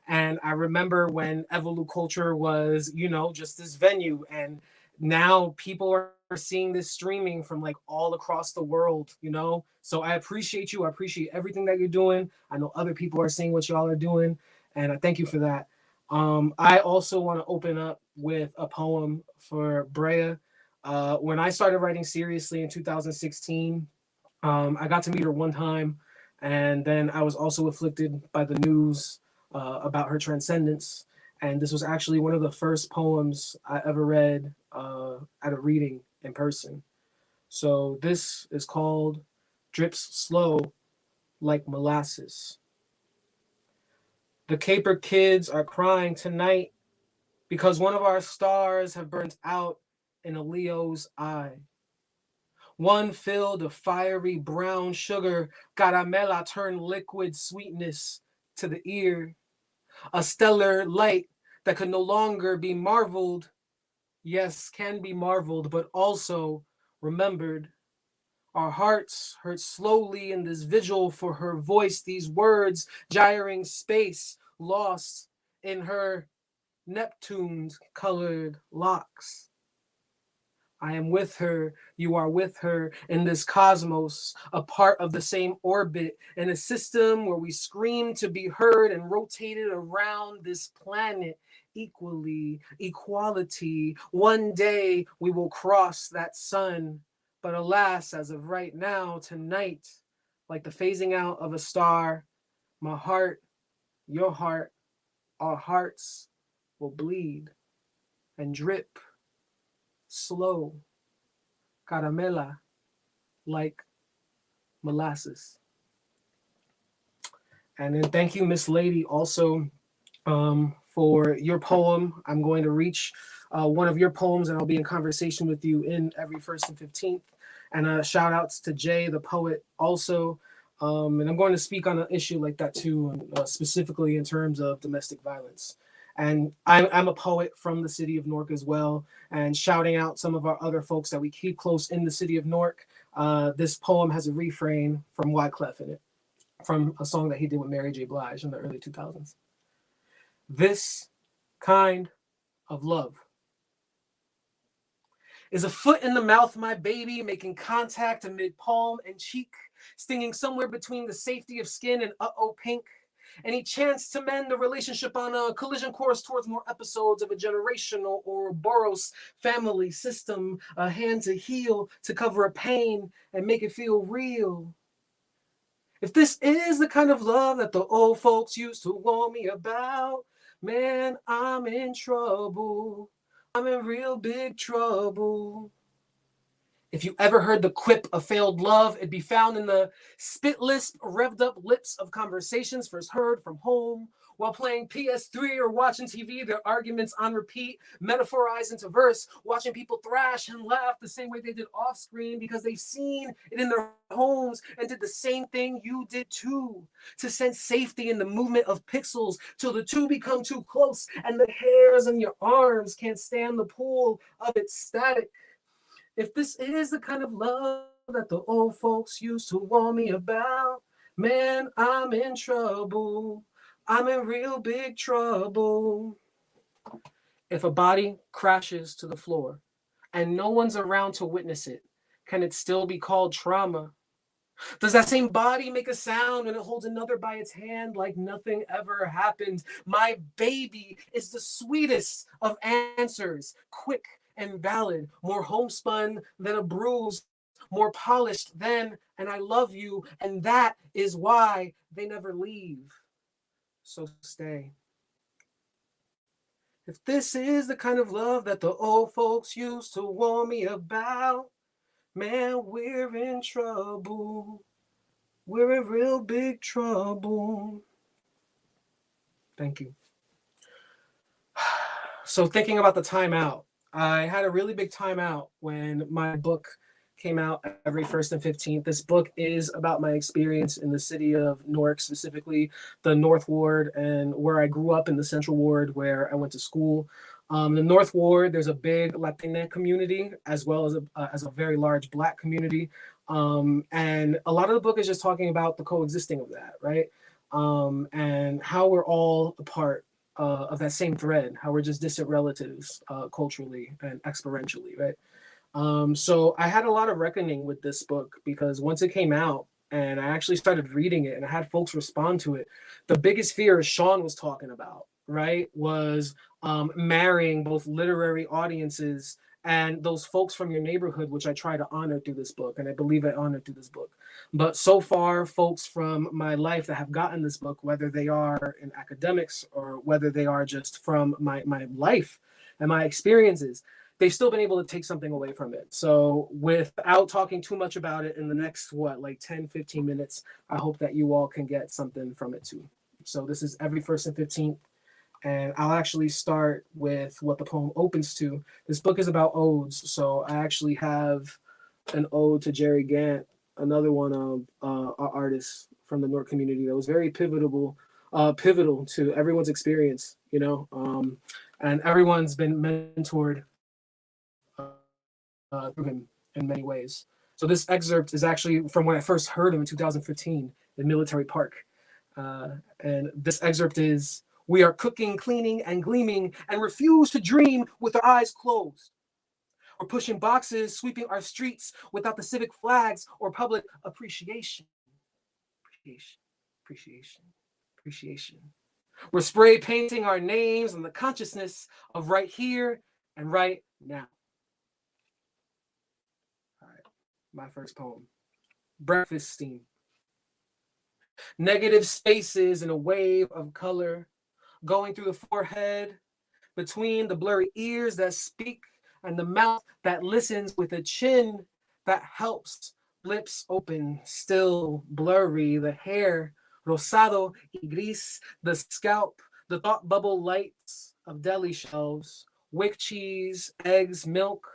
And I remember when EvoluCulture was, just this venue, and now people are seeing this streaming from like all across the world, you know? So I appreciate you. I appreciate everything that you're doing. I know other people are seeing what y'all are doing, and I thank you for that. I also want to open up with a poem for Brea. When I started writing seriously in 2016, I got to meet her one time, and then I was also afflicted by the news about her transcendence. And this was actually one of the first poems I ever read at a reading in person. So this is called Drips Slow Like Molasses. The Caper kids are crying tonight because one of our stars have burnt out in a Leo's eye. One filled of fiery brown sugar, caramela turned liquid sweetness to the ear. A stellar light that could no longer be marveled. Yes, can be marveled, but also remembered. Our hearts hurt slowly in this vigil for her voice, these words gyring space, lost in her Neptune-colored locks. I am with her, you are with her in this cosmos, a part of the same orbit, in a system where we scream to be heard and rotated around this planet equally, equality. One day we will cross that sun, but alas, as of right now, tonight, like the phasing out of a star, my heart, your heart, our hearts will bleed and drip slow, caramela, like molasses. And then thank you, Miss Lady, also for your poem. I'm going to reach one of your poems, and I'll be in conversation with you in every 1st and 15th. And shout outs to Jay, the poet, also. And I'm going to speak on an issue like that too, specifically in terms of domestic violence. And I'm a poet from the city of Newark as well, and shouting out some of our other folks that we keep close in the city of Newark. This poem has a refrain from Wyclef in it, from a song that he did with Mary J. Blige in the early 2000s. This kind of love is a foot in the mouth, my baby, making contact amid palm and cheek, stinging somewhere between the safety of skin and uh-oh pink. Any chance to mend the relationship on a collision course towards more episodes of a generational or Boros family system, a hand to heal, to cover a pain and make it feel real. If this is the kind of love that the old folks used to warn me about, man, I'm in trouble. I'm in real big trouble. If you ever heard the quip of failed love, it'd be found in the spit lisp, revved up lips of conversations first heard from home. While playing PS3 or watching TV, their arguments on repeat, metaphorized into verse, watching people thrash and laugh the same way they did off screen because they've seen it in their homes and did the same thing you did too. To sense safety in the movement of pixels till the two become too close and the hairs on your arms can't stand the pull of its static. If this is the kind of love that the old folks used to warn me about, man, I'm in trouble. I'm in real big trouble. If a body crashes to the floor and no one's around to witness it, can it still be called trauma? Does that same body make a sound when it holds another by its hand like nothing ever happened? My baby is the sweetest of answers, quick and valid, more homespun than a bruise, more polished than, and I love you, and that is why they never leave. So stay. If this is the kind of love that the old folks used to warn me about, man, we're in trouble. We're in real big trouble. Thank you. So thinking about the timeout, I had a really big timeout when my book came out every 1st and 15th. This book is about my experience in the city of Newark, specifically the North Ward, and where I grew up in the Central Ward where I went to school. The North Ward, there's a big Latina community as well as a very large Black community. And a lot of the book is just talking about the coexisting of that, right? And how we're all a part of that same thread, how we're just distant relatives culturally and experientially, right? So I had a lot of reckoning with this book because once it came out and I actually started reading it and I had folks respond to it, the biggest fear Sean was talking about, right, was marrying both literary audiences and those folks from your neighborhood, which I try to honor through this book, and I believe I honor through this book. But so far, folks from my life that have gotten this book, whether they are in academics or whether they are just from my life and my experiences, they've still been able to take something away from it. So without talking too much about it in the next, 10, 15 minutes, I hope that you all can get something from it too. So this is every 1st and 15th. And I'll actually start with what the poem opens to. This book is about odes. So I actually have an ode to Jerry Gant, another one of our artists from the Newark community that was very pivotal to everyone's experience, and everyone's been mentored through him in many ways. So this excerpt is actually from when I first heard him in 2015 in Military Park. And this excerpt is, "We are cooking, cleaning, and gleaming, and refuse to dream with our eyes closed. We're pushing boxes, sweeping our streets without the civic flags or public appreciation. Appreciation. We're spray painting our names on the consciousness of right here and right now." All right, my first poem, Breakfast Steam. Negative spaces in a wave of color going through the forehead, between the blurry ears that speak and the mouth that listens with a chin that helps, lips open, still blurry, the hair, rosado y gris, the scalp, the thought bubble lights of deli shelves, wick cheese, eggs, milk,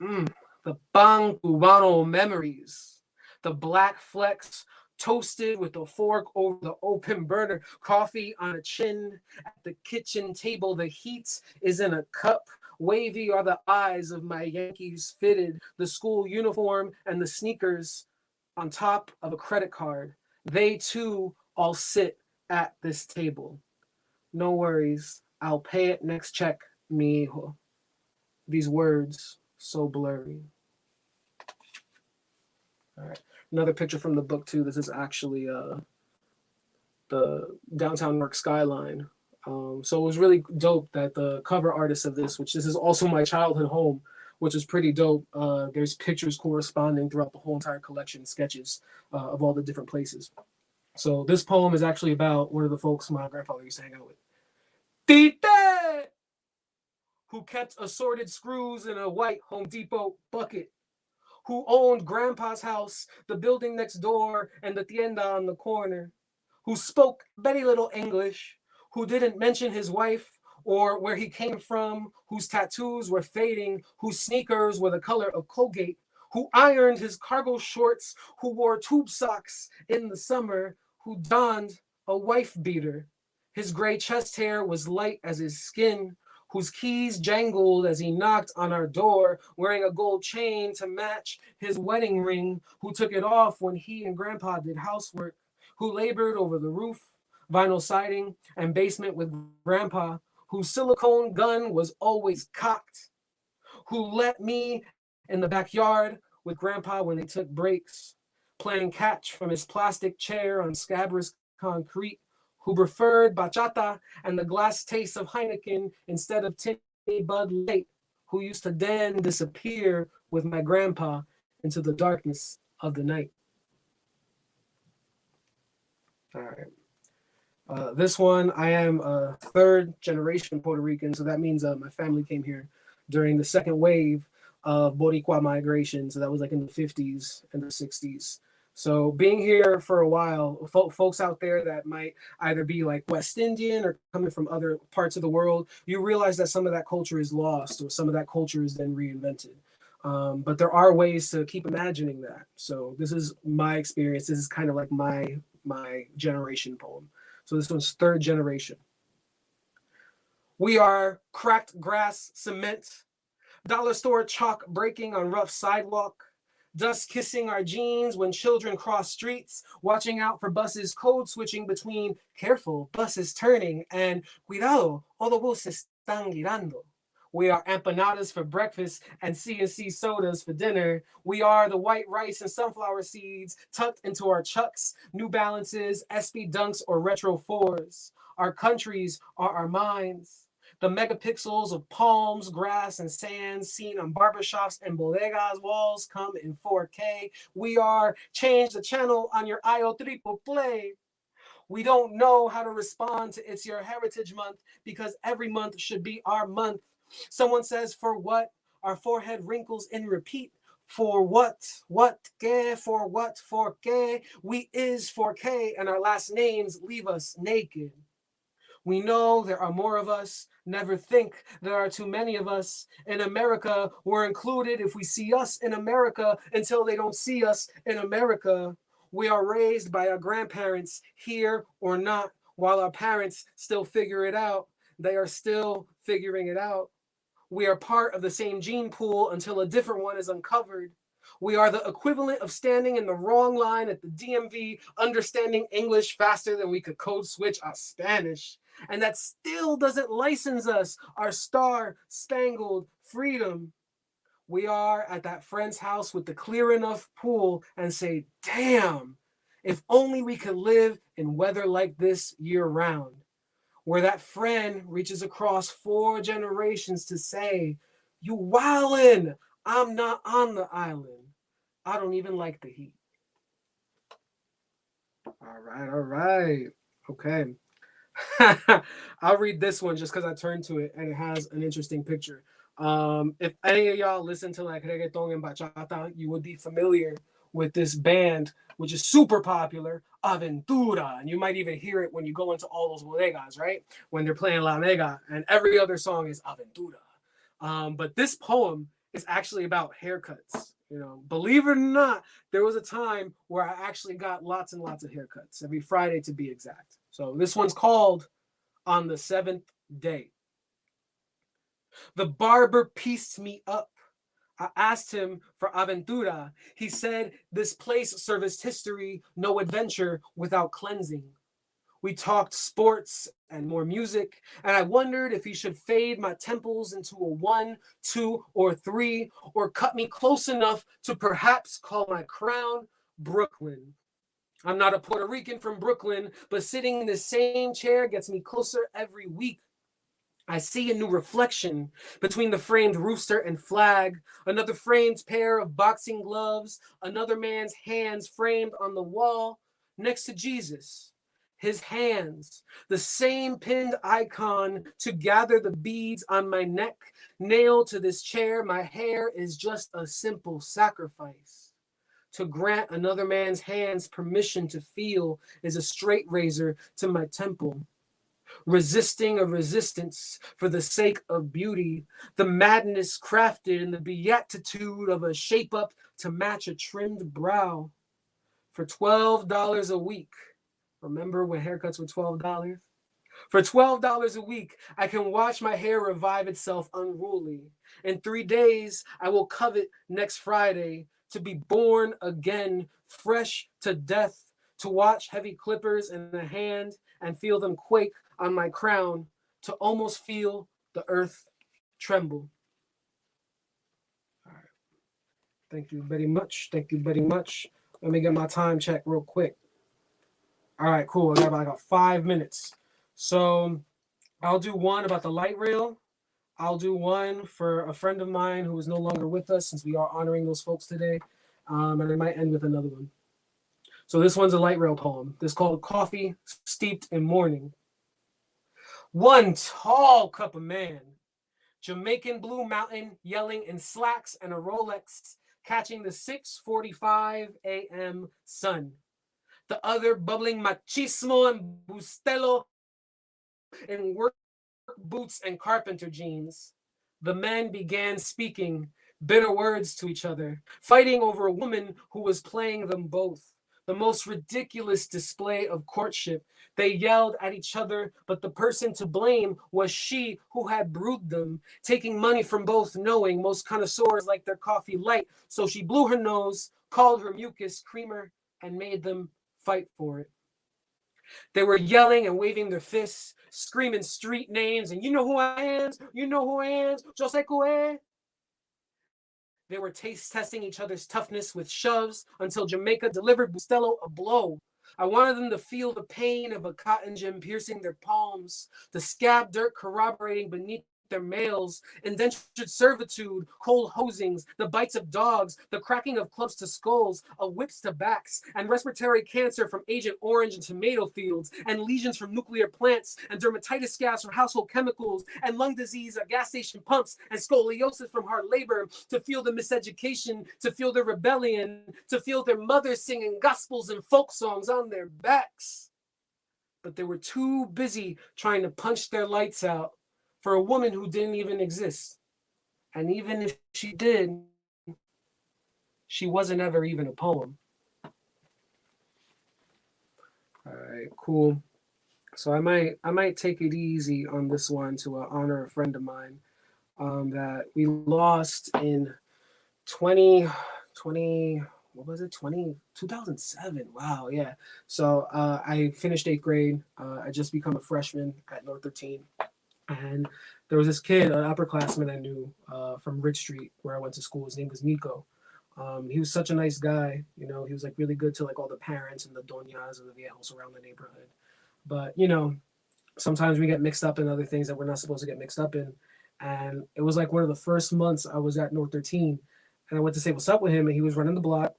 the pan cubano memories, the black flecks toasted with a fork over the open burner, coffee on a chin at the kitchen table. The heat is in a cup. Wavy are the eyes of my Yankees fitted, the school uniform and the sneakers on top of a credit card. They too all sit at this table. No worries, I'll pay it next check, mi hijo. These words so blurry. All right. Another picture from the book too. This is actually the downtown Newark skyline. So it was really dope that the cover artist of this is also my childhood home, which is pretty dope. There's pictures corresponding throughout the whole entire collection, sketches of all the different places. So this poem is actually about one of the folks my grandfather used to hang out with. Tite! Who kept assorted screws in a white Home Depot bucket, who owned Grandpa's house, the building next door, and the tienda on the corner, who spoke very little English, who didn't mention his wife or where he came from, whose tattoos were fading, whose sneakers were the color of Colgate, who ironed his cargo shorts, who wore tube socks in the summer, who donned a wife beater. His gray chest hair was light as his skin, whose keys jangled as he knocked on our door, wearing a gold chain to match his wedding ring, who took it off when he and Grandpa did housework, who labored over the roof, vinyl siding, and basement with Grandpa, whose silicone gun was always cocked, who let me in the backyard with Grandpa when they took breaks, playing catch from his plastic chair on scabrous concrete, who preferred bachata and the glass taste of Heineken instead of tinny Bud Light, who used to then disappear with my grandpa into the darkness of the night. All right. This one, I am a third generation Puerto Rican, so that means my family came here during the second wave of Boricua migration. So that was like in the 50s and the 60s. So being here for a while, folks out there that might either be like West Indian or coming from other parts of the world, you realize that some of that culture is lost or some of that culture is then reinvented. But there are ways to keep imagining that. So this is my experience. This is kind of like my generation poem. So this one's third generation. We are cracked grass, cement, dollar store chalk breaking on rough sidewalk, Dust kissing our jeans when children cross streets, watching out for buses code switching between careful, buses turning, and cuidado, todo buses están girando. We are empanadas for breakfast and C&C sodas for dinner. We are the white rice and sunflower seeds tucked into our Chucks, New Balances, SB Dunks, or Retro 4s. Our countries are our minds. The megapixels of palms, grass, and sand seen on barbershops and bodegas walls come in 4K. We are change the channel on your IO triple play. We don't know how to respond to It's Your Heritage Month because every month should be our month. Someone says, for what? Our forehead wrinkles in repeat. For what? What? Que? For what? For que? We is 4K, and our last names leave us naked. We know there are more of us. Never think there are too many of us. In America, we're included if we see us in America until they don't see us in America. We are raised by our grandparents, here or not, while our parents still figure it out. They are still figuring it out. We are part of the same gene pool until a different one is uncovered. We are the equivalent of standing in the wrong line at the DMV, understanding English faster than we could code switch our Spanish. And that still doesn't license us, our star-spangled freedom. We are at that friend's house with the clear enough pool and say, damn, if only we could live in weather like this year-round. Where that friend reaches across 4 generations to say, you wildin', I'm not on the island. I don't even like the heat. All right. Okay. I'll read this one just because I turned to it and it has an interesting picture. If any of y'all listen to like reggaeton and bachata, you would be familiar with this band, which is super popular, Aventura. And you might even hear it when you go into all those bodegas, right? When they're playing La Nega, and every other song is Aventura. But this poem is actually about haircuts. You know, believe it or not, there was a time where I actually got lots and lots of haircuts, every Friday to be exact. So this one's called On the Seventh Day. The barber pieced me up. I asked him for Aventura. He said this place serviced history, no adventure without cleansing. We talked sports and more music, and I wondered if he should fade my temples into a 1, 2, or 3, or cut me close enough to perhaps call my crown Brooklyn. I'm not a Puerto Rican from Brooklyn, but sitting in the same chair gets me closer every week. I see a new reflection between the framed rooster and flag, another framed pair of boxing gloves, another man's hands framed on the wall next to Jesus. His hands, the same pinned icon to gather the beads on my neck, nailed to this chair. My hair is just a simple sacrifice. To grant another man's hands permission to feel is a straight razor to my temple. Resisting a resistance for the sake of beauty, the madness crafted in the beatitude of a shape up to match a trimmed brow. For $12 a week, remember when haircuts were $12? For $12 a week, I can watch my hair revive itself unruly. In 3 days, I will covet next Friday to be born again, fresh to death, to watch heavy clippers in the hand and feel them quake on my crown, to almost feel the earth tremble. All right. Thank you very much. Thank you very much. Let me get my time check real quick. All right, cool. I got 5 minutes. So I'll do one about the light rail. I'll do one for a friend of mine who is no longer with us, since we are honoring those folks today. And I might end with another one. So this one's a light rail poem. This is called Coffee Steeped in Morning. One tall cup of man, Jamaican Blue Mountain, yelling in slacks and a Rolex, catching the 6:45 a.m. sun. The other bubbling machismo and bustelo in work boots and carpenter jeans. The men began speaking bitter words to each other, fighting over a woman who was playing them both. the most ridiculous display of courtship. They yelled at each other, but the person to blame was she who had brewed them, taking money from both, knowing most connoisseurs like their coffee light. So she blew her nose, called her mucus creamer, and made them fight for it. They were yelling and waving their fists, screaming street names, and you know who I am, you know who I am, yo sé cué. They were taste testing each other's toughness with shoves until Jamaica delivered Bustelo a blow. I wanted them to feel the pain of a cotton gin piercing their palms, the scab dirt corroborating beneath their males, indentured servitude, cold hosings, the bites of dogs, the cracking of clubs to skulls, of whips to backs, and respiratory cancer from Agent Orange and tomato fields, and lesions from nuclear plants, and dermatitis gas from household chemicals, and lung disease at gas station pumps, and scoliosis from hard labor, to feel the miseducation, to feel the rebellion, to feel their mothers singing gospels and folk songs on their backs. But they were too busy trying to punch their lights out for a woman who didn't even exist. And even if she did, she wasn't ever even a poem. All right, cool. So I might take it easy on this one to honor a friend of mine that we lost in 2020. What was it? 2007. Wow, yeah. So I finished 8th grade. I just become a freshman at North 13. And there was this kid, an upperclassman I knew from Ridge Street, where I went to school. His name was Nico. He was such a nice guy. You know, he was like really good to like all the parents and the doñas and the viejos around the neighborhood. But, you know, sometimes we get mixed up in other things that we're not supposed to get mixed up in. And it was like one of the first months I was at North 13. And I went to say what's up with him. And he was running the block.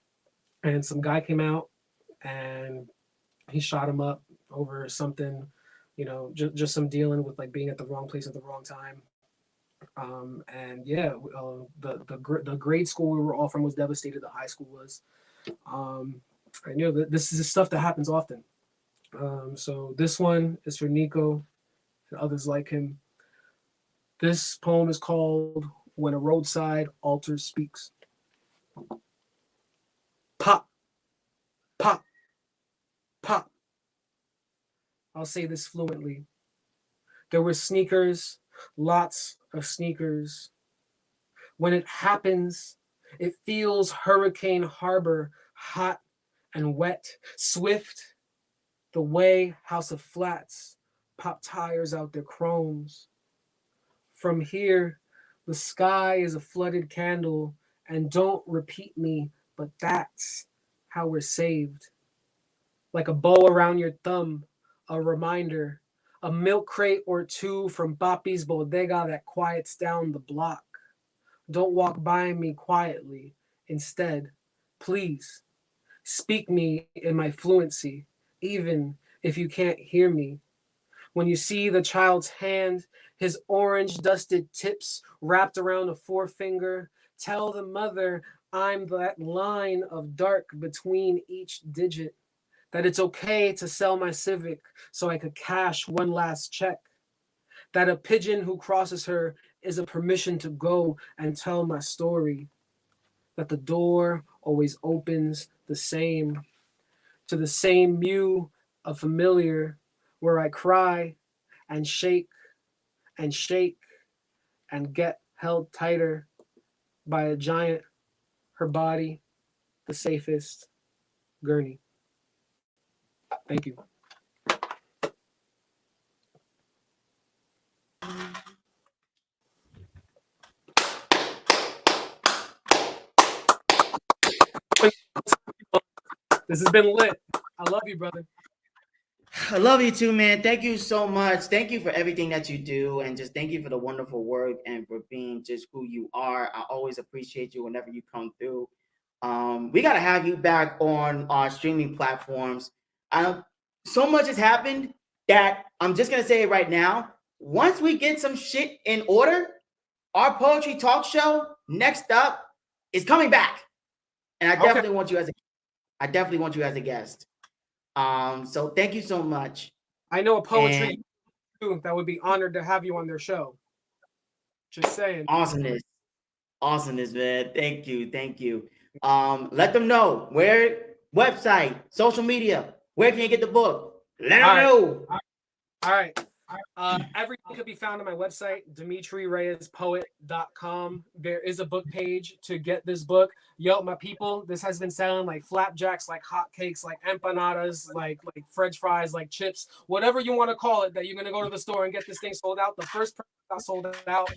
And some guy came out and he shot him up over something. You know, just some dealing with like being at the wrong place at the wrong time. And yeah, the grade school we were all from was devastated. The high school was. I knew that this is stuff that happens often. So this one is for Nico and others like him. This poem is called When a Roadside Altar Speaks. Pop, pop, pop. I'll say this fluently. There were sneakers, lots of sneakers. When it happens, it feels Hurricane Harbor, hot and wet, swift, the way House of Flats pop tires out their chromes. From here, the sky is a flooded candle, and don't repeat me, but that's how we're saved. Like a bow around your thumb, a reminder, a milk crate or two from Papi's bodega that quiets down the block. Don't walk by me quietly. Instead, please, speak me in my fluency, even if you can't hear me. When you see the child's hand, his orange dusted tips wrapped around a forefinger, tell the mother I'm that line of dark between each digit. That it's okay to sell my Civic so I could cash one last check. That a pigeon who crosses her is a permission to go and tell my story. That the door always opens the same, to the same mew of familiar, where I cry and shake and get held tighter by a giant, her body, the safest, gurney. Thank you. This has been lit. I love you, brother. I love you too, man. Thank you so much. Thank you for everything that you do, and just thank you for the wonderful work and for being just who you are. I always appreciate you whenever you come through. We got to have you back on our streaming platforms. So much has happened that I'm just going to say it right now. Once we get some shit in order, our poetry talk show next up is coming back. And I definitely want you as a guest. So thank you so much. I know a poetry too that would be honored to have you on their show. Just saying. Awesomeness, man. Thank you. Let them know where website, social media. Where can you get the book? Let All them right. know. All right. Everything could be found on my website, DimitriReyesPoet.com. There is a book page to get this book. Yo, my people, this has been selling like flapjacks, like hotcakes, like empanadas, like French fries, like chips, whatever you want to call it. That you're gonna go to the store and get this thing sold out. The first print got sold out.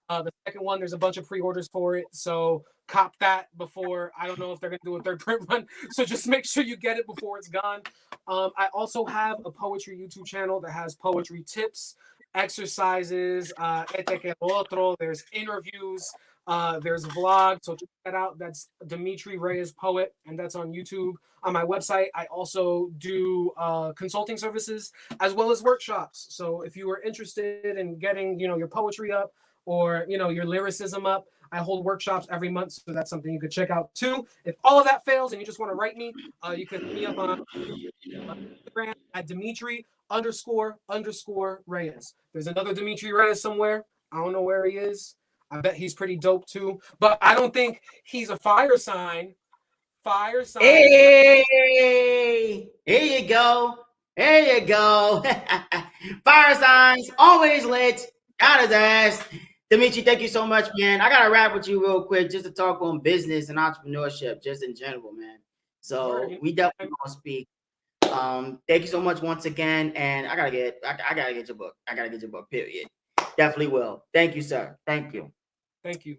The second one, there's a bunch of pre-orders for it. So cop that before. I don't know if they're gonna do a third print run. So just make sure you get it before it's gone. I also have a poetry YouTube channel that has poetry tips, exercises, there's interviews, there's vlogs. So check that out. That's Dimitri Reyes Poet, and that's on YouTube. On my website, I also do consulting services as well as workshops. So if you are interested in getting, your poetry up or, your lyricism up, I hold workshops every month. So that's something you could check out too. If all of that fails and you just want to write me, you can hit me up on Instagram at Dimitri__Reyes. There's another Dimitri Reyes somewhere. I don't know where he is. I bet he's pretty dope too. But I don't think he's a fire sign. Fire sign. Hey, here you go. There you go. Fire signs, always lit. Got his ass. Dimitri, thank you so much, man. I got to wrap with you real quick just to talk on business and entrepreneurship, just in general, man. So we definitely going to speak. Thank you so much once again. And I gotta get your book. I gotta get your book, period. Definitely will. Thank you, sir. Thank you. Thank you.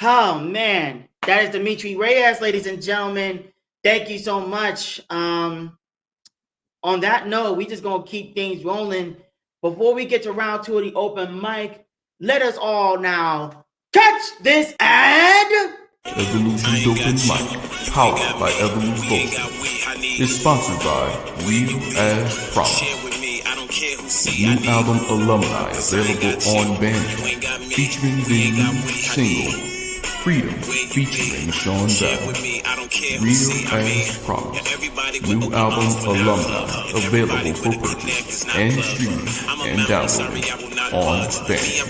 Oh man, that is Dimitri Reyes, ladies and gentlemen. Thank you so much. On that note, we just gonna keep things rolling. Before we get to round 2 of the open mic, let us all now catch this ad. Evolution Dopen Mic, powered by EvoluCulture, is sponsored by Real as Promise. New album Alumni available on Bandcamp, featuring the new single Freedom featuring Sean Bell. Real as Promise. New album Alumni available for purchase and streaming and downloading on Bandcamp.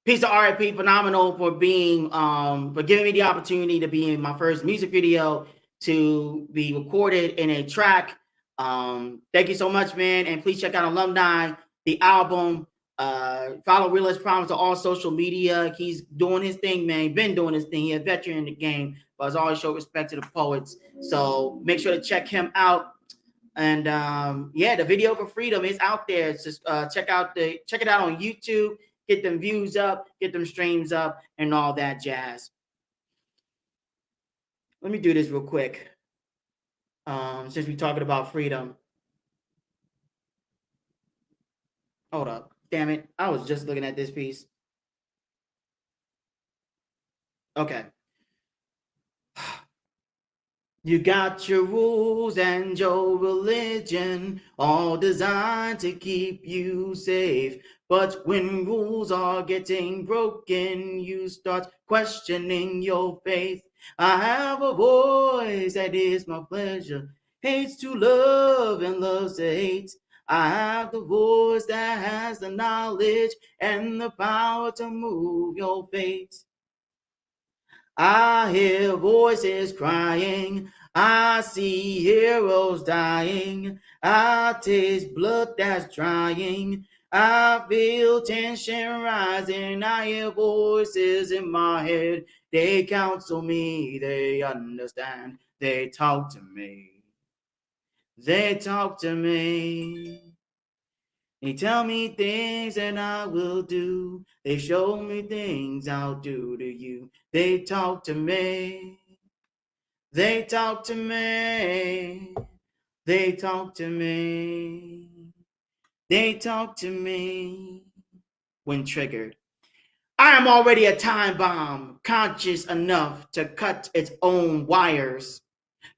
Peace to RIP Phenomenal for being for giving me the opportunity to be in my first music video to be recorded in a track. Thank you so much, man. And please check out Alumni, the album. Follow Real as Promise on all social media. He's doing his thing, man. He's been doing his thing. He's a veteran in the game, but has always showed respect to the poets. So make sure to check him out. And the video for Freedom is out there. It's just check it out on YouTube. Get them views up, get them streams up, and all that jazz. Let me do this real quick. Since we're talking about freedom. Hold up. Damn it. I was just looking at this piece. Okay. You got your rules and your religion, all designed to keep you safe. But when rules are getting broken, you start questioning your faith. I have a voice that is my pleasure, hates to love and loves to hate. I have the voice that has the knowledge and the power to move your fate. I hear voices crying, I see heroes dying, I taste blood that's drying, I feel tension rising, I hear voices in my head, they counsel me, they understand, they talk to me, they talk to me. They tell me things that I will do. They show me things I'll do to you. They talk to me. They talk to me. They talk to me. They talk to me. When triggered. I am already a time bomb, conscious enough to cut its own wires.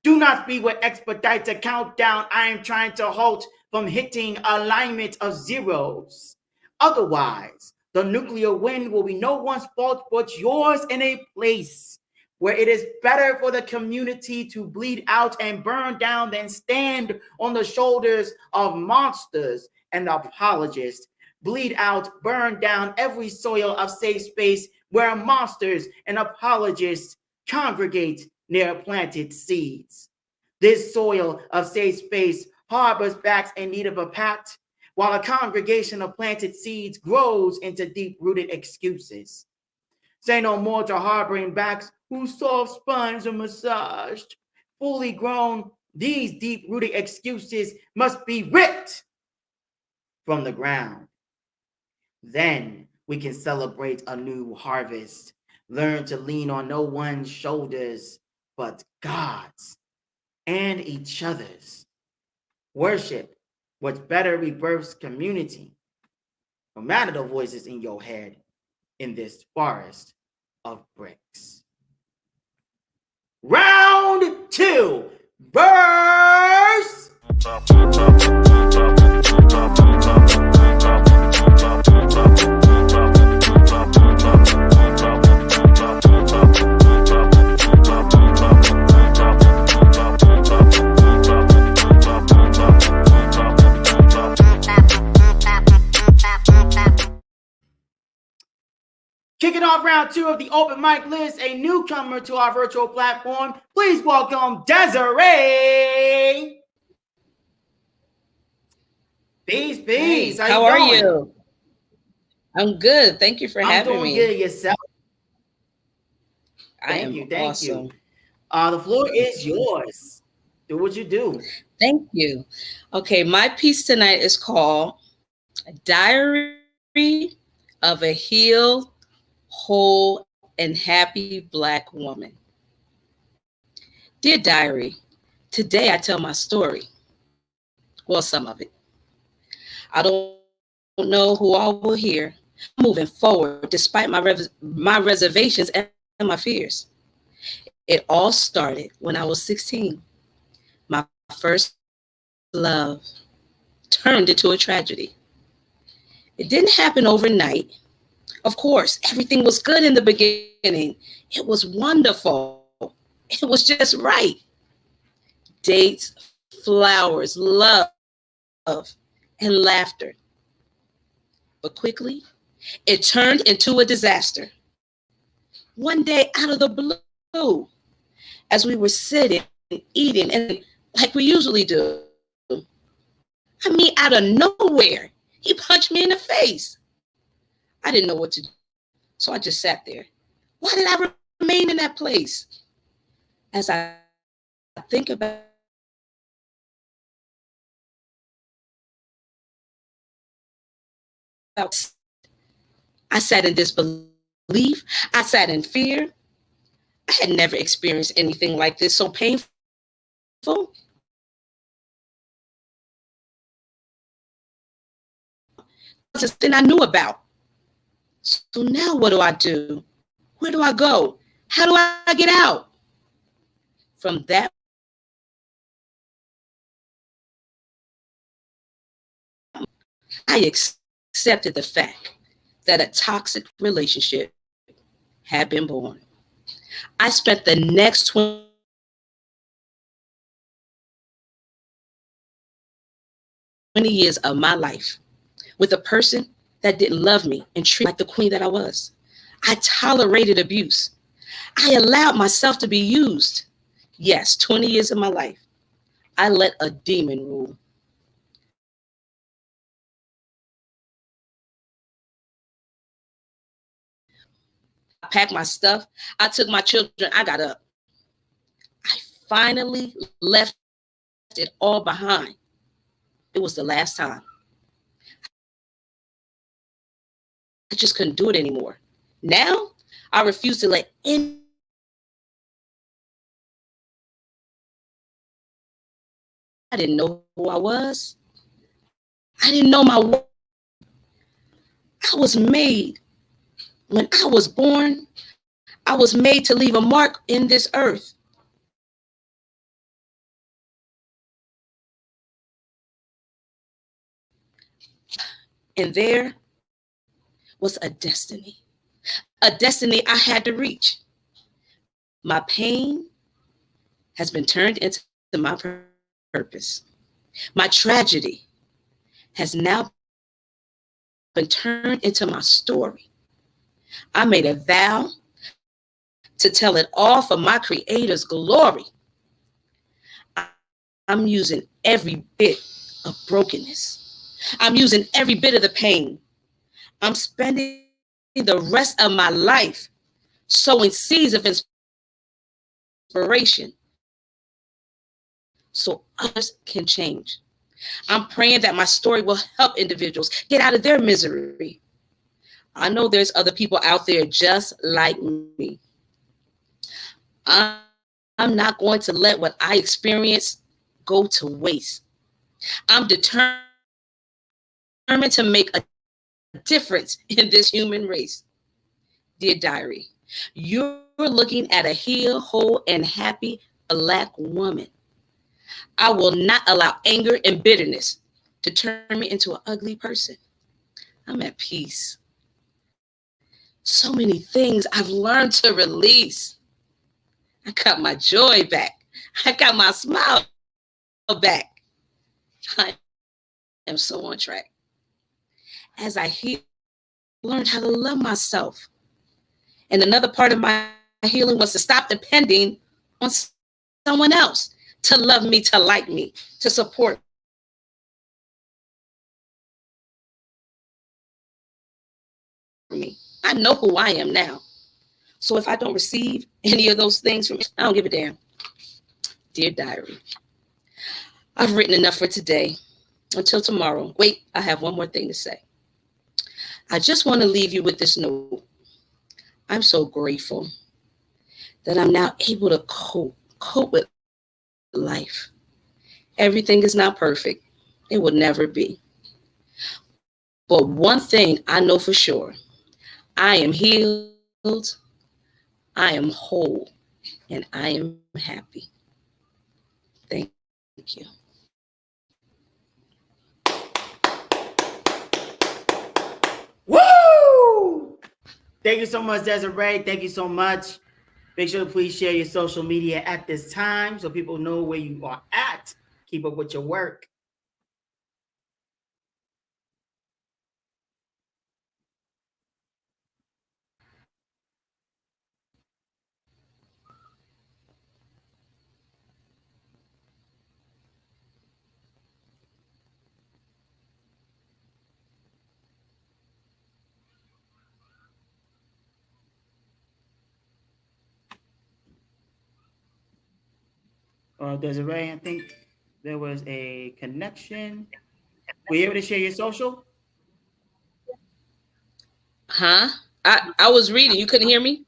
Do not be what expedite a countdown. I am trying to halt from hitting alignment of zeros. Otherwise, the nuclear wind will be no one's fault but yours in a place where it is better for the community to bleed out and burn down than stand on the shoulders of monsters and apologists. Bleed out, burn down every soil of safe space where monsters and apologists congregate near planted seeds. This soil of safe space harbors backs in need of a pat, while a congregation of planted seeds grows into deep-rooted excuses. Say no more to harboring backs whose soft spines are massaged. Fully grown, these deep-rooted excuses must be ripped from the ground. Then we can celebrate a new harvest, learn to lean on no one's shoulders but God's and each other's. Worship what better rebirths community, no matter the voices in your head in this forest of bricks. Round 2, verse. Kicking off round 2 of the open mic list, a newcomer to our virtual platform. Please welcome Desiree. Peace. Hey, How how you are doing? you? I'm good. Thank you for I'm having doing me. good. Yourself? I am Thank awesome. you. The floor is yours. Do what you do. Thank you. Okay, my piece tonight is called Diary of a Healed, Whole, and Happy Black Woman. Dear Diary, today I tell my story. Well, some of it. I don't know who all will hear. I'm moving forward despite my reservations and my fears. It all started when I was 16. My first love turned into a tragedy. It didn't happen overnight. Of course, everything was good in the beginning. It was wonderful. It was just right. Dates, flowers, love, and laughter. But quickly, it turned into a disaster. One day, out of the blue, as we were sitting, eating, and like we usually do, I mean, out of nowhere, he punched me in the face. I didn't know what to do, so I just sat there. Why did I remain in that place? As I think about I sat in disbelief. I sat in fear. I had never experienced anything like this so painful. Something I knew about. So now what do I do? Where do I go? How do I get out? From that, I accepted the fact that a toxic relationship had been born. I spent the next 20 years of my life with a person that didn't love me and treat me like the queen that I was. I tolerated abuse. I allowed myself to be used. Yes, 20 years of my life, I let a demon rule. I packed my stuff. I took my children. I got up. I finally left it all behind. It was the last time. I just couldn't do it anymore. Now, I refuse to let any. I didn't know who I was. I didn't know my worth. I was made. When I was born, I was made to leave a mark in this earth. And there was a destiny I had to reach. My pain has been turned into my purpose. My tragedy has now been turned into my story. I made a vow to tell it all for my Creator's glory. I'm using every bit of brokenness. I'm using every bit of the pain. I'm spending the rest of my life sowing seeds of inspiration so others can change. I'm praying that my story will help individuals get out of their misery. I know there's other people out there just like me. I'm not going to let what I experienced go to waste. I'm determined to make a difference in this human race. Dear diary, you're looking at a healed, whole, and happy Black woman. I will not allow anger and bitterness to turn me into an ugly person. I'm at peace. So many things I've learned to release. I got my joy back. I got my smile back. I am so on track. As I learned how to love myself. And another part of my healing was to stop depending on someone else to love me, to like me, to support me. I know who I am now. So if I don't receive any of those things from me, I don't give a damn. Dear diary, I've written enough for today. Until tomorrow. Wait, I have one more thing to say. I just want to leave you with this note. I'm so grateful that I'm now able to cope with life. Everything is not perfect. It will never be. But one thing I know for sure, I am healed, I am whole, and I am happy. Thank you. Woo! Thank you so much, Desiree. Thank you so much. Make sure to please share your social media at this time so people know where you are at. Keep up with your work. Desiree, I think there was a connection. Were you able to share your social? Huh? I was reading. You couldn't hear me?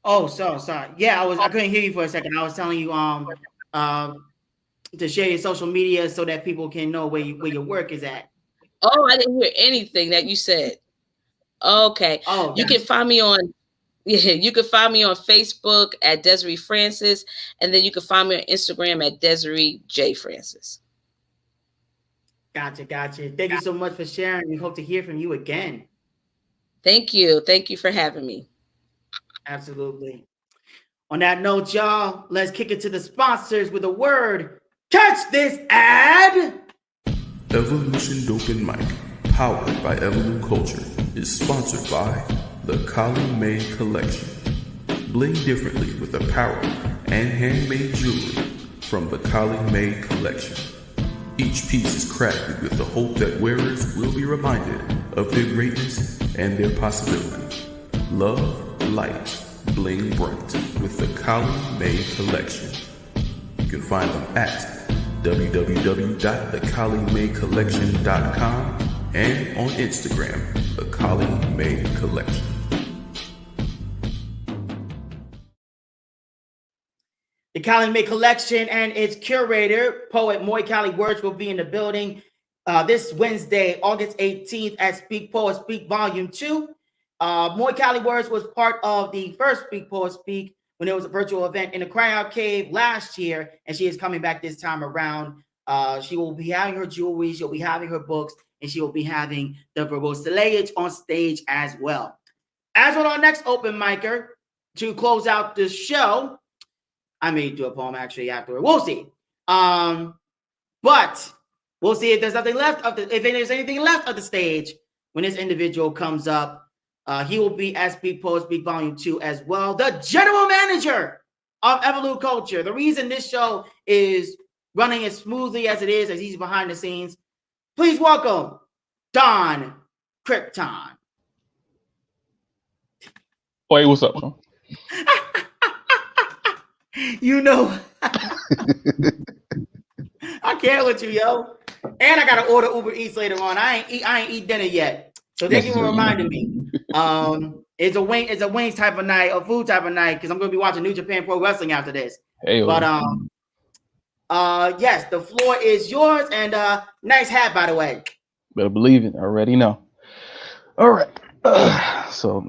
Oh, sorry. Yeah, I couldn't hear you for a second. I was telling you to share your social media so that people can know where your work is at. Oh, I didn't hear anything that you said. Okay. Oh, You can find me on you can find me on Facebook at Desiree Francis, and then you can find me on Instagram at Desiree J. Francis. Gotcha. Thank you so much for sharing. We hope to hear from you again. Thank you. Thank you for having me. Absolutely. On that note, y'all, let's kick it to the sponsors with a word. Catch this ad. Evolution Dopen Mic, powered by EvoluCulture, is sponsored by the Kali May Collection. Bling differently with apparel and handmade jewelry from the Kali May Collection. Each piece is crafted with the hope that wearers will be reminded of their greatness and their possibility. Love, light, bling bright with the Kali May Collection. You can find them at www.thekalimaycollection.com and on Instagram, the Kali May Collection. The Kali May Collection and its curator, poet Moy Kali Words, will be in the building this Wednesday, August 18th at Speak Poet Speak Volume 2. Moy Kali Words was part of the first Speak Poet Speak when there was a virtual event in the Cryout Cave last year, and she is coming back this time around. She will be having her jewelry, she'll be having her books, and she will be having the verboseleage on stage as well. As with our next open micer, to close out the show, I may do a poem actually afterward. We'll see. But we'll see if there's nothing left if there's anything left of the stage when this individual comes up. He will be at Speak Poet Speak Volume 2 as well. The general manager of EvoluCulture. The reason this show is running as smoothly as it is, as he's behind the scenes. Please welcome Don Krypton. Hey, what's up, Sean? You know, I can't with you, yo. And I gotta order Uber Eats later on. I ain't eat dinner yet. So thank you for reminding me. It's a wings type of night, a food type of night, because I'm gonna be watching New Japan Pro Wrestling after this. Hey, but yes, the floor is yours, and nice hat, by the way. Better believe it. I already know. All right. So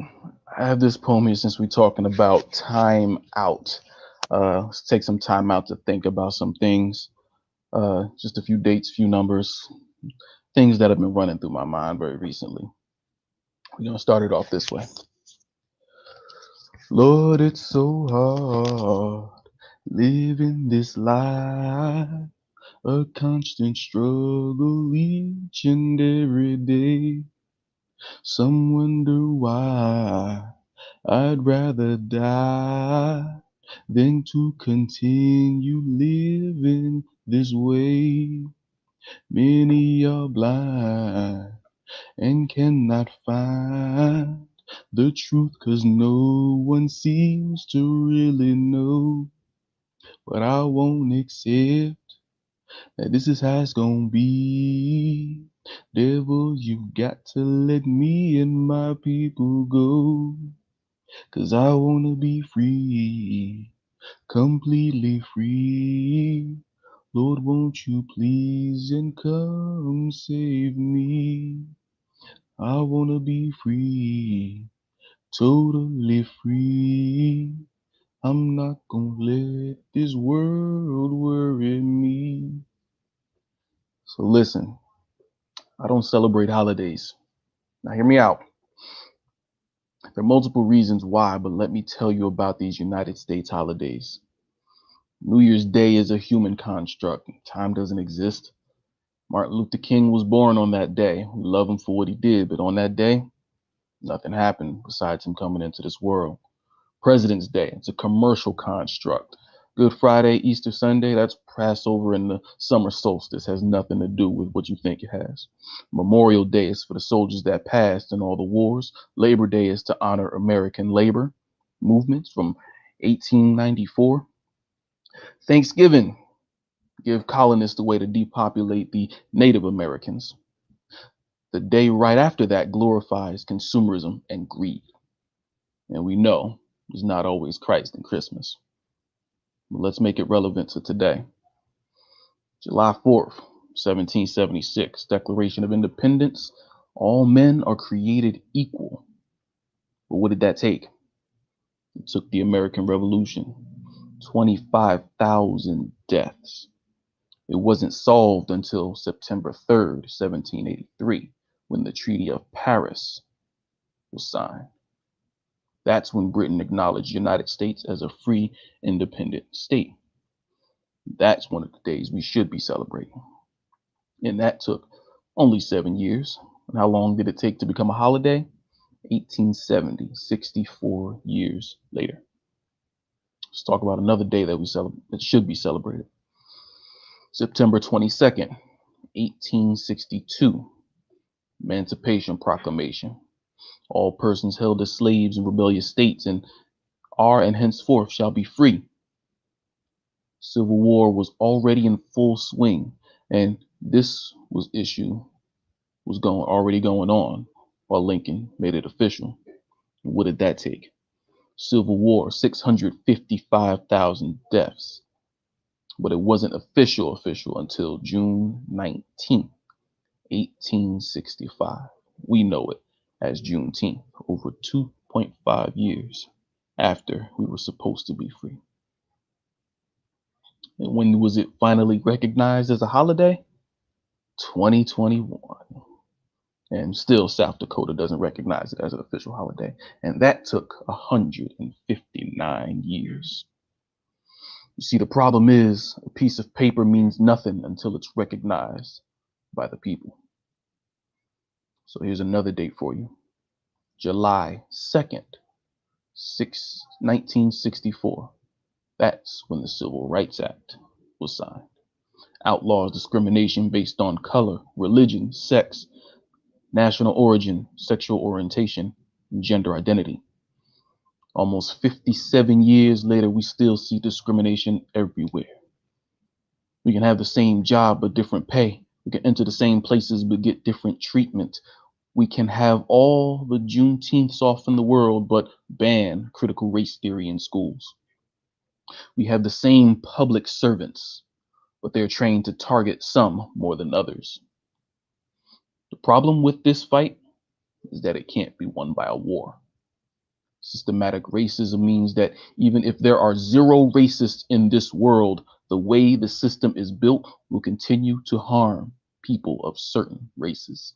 I have this poem here since we're talking about time out. Let's take some time out to think about some things. Just a few dates, few numbers, things that have been running through my mind very recently. We're gonna start it off this way. Lord, it's so hard living this life, a constant struggle each and every day. Some wonder why I'd rather die than to continue living this way. Many are blind and cannot find the truth, 'cause no one seems to really know. But I won't accept that this is how it's gonna be. Devil, you've got to let me and my people go, 'cause I wanna be free, completely free. Lord, won't you please and come save me? I wanna be free, totally free. I'm not gonna let this world worry me. So listen, I don't celebrate holidays. Now hear me out. There are multiple reasons why, but let me tell you about these United States holidays. New Year's Day is a human construct. Time doesn't exist. Martin Luther King was born on that day. We love him for what he did, but on that day, nothing happened besides him coming into this world. President's Day, it's a commercial construct. Good Friday, Easter Sunday, that's Passover and the summer solstice. Has nothing to do with what you think it has. Memorial Day is for the soldiers that passed in all the wars. Labor Day is to honor American labor movements from 1894. Thanksgiving, give colonists a way to depopulate the Native Americans. The day right after that glorifies consumerism and greed. And we know it's not always Christ and Christmas. But let's make it relevant to today. July 4th, 1776, Declaration of Independence. All men are created equal. But what did that take? It took the American Revolution. 25,000 deaths. It wasn't solved until September 3rd, 1783, when the Treaty of Paris was signed. That's when Britain acknowledged the United States as a free, independent state. That's one of the days we should be celebrating. And that took only 7 years. And how long did it take to become a holiday? 1870, 64 years later. Let's talk about another day that should be celebrated. September 22nd, 1862, Emancipation Proclamation. All persons held as slaves in rebellious states are and henceforth shall be free. Civil War was already in full swing, and this was already going on while Lincoln made it official. What did that take? Civil War, 655,000 deaths. But it wasn't official until June 19th, 1865. We know it as Juneteenth, over 2.5 years after we were supposed to be free. And when was it finally recognized as a holiday? 2021. And still South Dakota doesn't recognize it as an official holiday. And that took 159 years. You see, the problem is a piece of paper means nothing until it's recognized by the people. So here's another date for you. July 2nd, 1964. That's when the Civil Rights Act was signed. Outlaws discrimination based on color, religion, sex, national origin, sexual orientation, and gender identity. Almost 57 years later, we still see discrimination everywhere. We can have the same job but different pay. We can enter the same places but get different treatment. We can have all the Juneteenths off in the world but ban critical race theory in schools. We have the same public servants, but they're trained to target some more than others. The problem with this fight is that it can't be won by a war. Systematic racism means that even if there are zero racists in this world, the way the system is built will continue to harm people of certain races.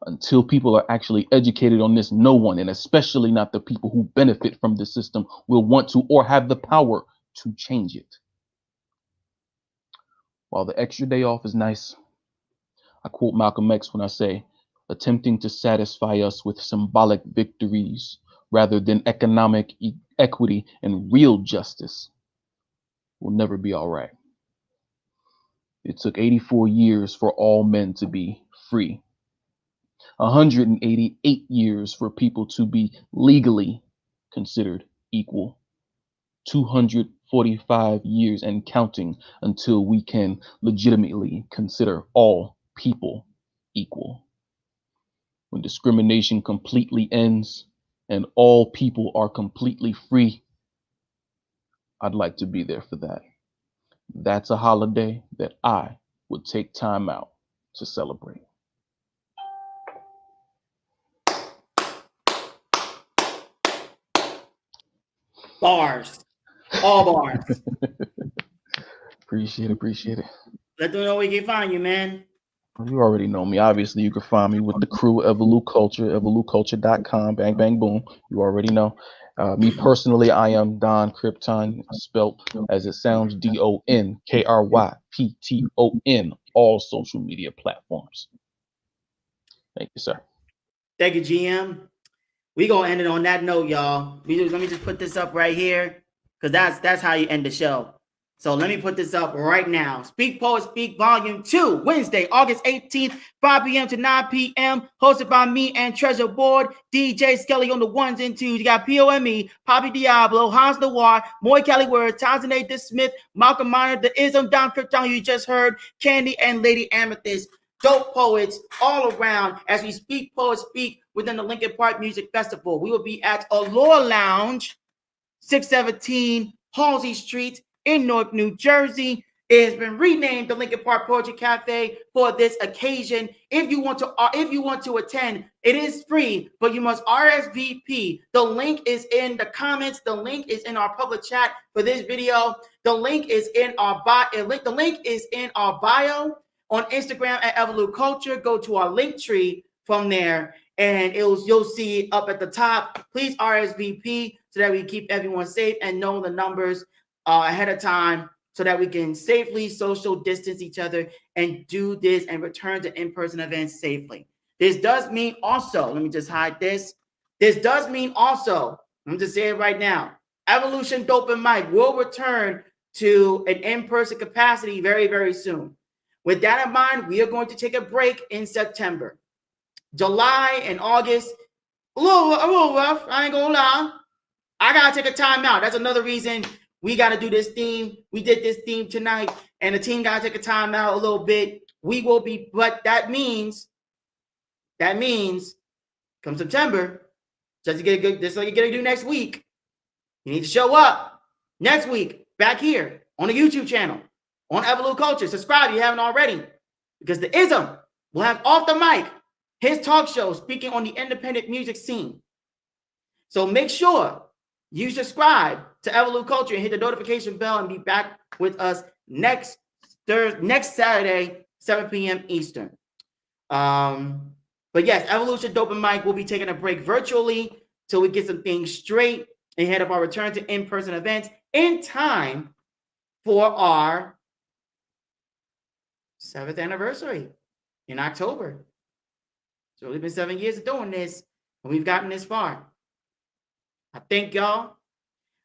Until people are actually educated on this, no one, and especially not the people who benefit from the system, will want to or have the power to change it. While the extra day off is nice, I quote Malcolm X when I say, attempting to satisfy us with symbolic victories rather than economic equity and real justice will never be all right. It took 84 years for all men to be free, 188 years for people to be legally considered equal, 245 years and counting until we can legitimately consider all people equal. When discrimination completely ends and all people are completely free, I'd like to be there for that. That's a holiday that I would take time out to celebrate. Bars. All bars. Appreciate it. Let them know where we can find you, man. You already know me. Obviously, you can find me with the crew, EvoluCulture, EvoluCulture.com, bang, bang, boom. You already know. Me personally, I am Don Krypton, spelled as it sounds, DonKrypton, all social media platforms. Thank you, sir. Thank you, GM. We gonna end it on that note, y'all. Let me just put this up right here, because that's how you end the show. So let me put this up right now. Speak Poet Speak Volume 2, Wednesday, August 18th, 5 p.m. to 9 p.m., hosted by me and Treasure Board, DJ Skelly on the ones and twos. You got POME, Poppy Diablo, Hans Noir, Moy Kelly Word, Townsend A. Smith, Malcolm Minor, The Ism, Don Krypton, you just heard, Candy, and Lady Amethyst. Dope poets all around as we speak Poet Speak within the Lincoln Park Music Festival. We will be at Allure Lounge, 617 Halsey Street in Newark, New Jersey. It has been renamed the Lincoln Park Poetry Cafe for this occasion. If you want to attend, it is free, but you must RSVP. The link is in the comments. The link is in our public chat for this video. The link is in our bio. The link is in our bio on Instagram at EvoluCulture. Go to our link tree from there, and you'll see up at the top. Please RSVP so that we keep everyone safe and know the numbers ahead of time, so that we can safely social distance each other and do this and return to in-person events safely. This does mean also, let me just hide this. This does mean also, I'm just saying it right now, Evolution Dopen Mic will return to an in-person capacity very, very soon. With that in mind, we are going to take a break in September. July and August, a little rough, I ain't gonna lie. I gotta take a time out. That's another reason we gotta do this theme. We did this theme tonight, and the team gotta take a time out a little bit. We will be, but that means come September, just to get a good, this is what you gotta do next week. You need to show up next week back here on the YouTube channel on EvoluCulture. Subscribe if you haven't already, because the Ism will have Off the Mic, his talk show speaking on the independent music scene. So make sure you subscribe to EvoluCulture and hit the notification bell and be back with us next Saturday, 7 p.m. Eastern. But yes, Evolution Dopen Mic will be taking a break virtually till we get some things straight ahead of our return to in-person events in time for our 7th anniversary in October. It's only been 7 years of doing this. And we've gotten this far. I thank y'all.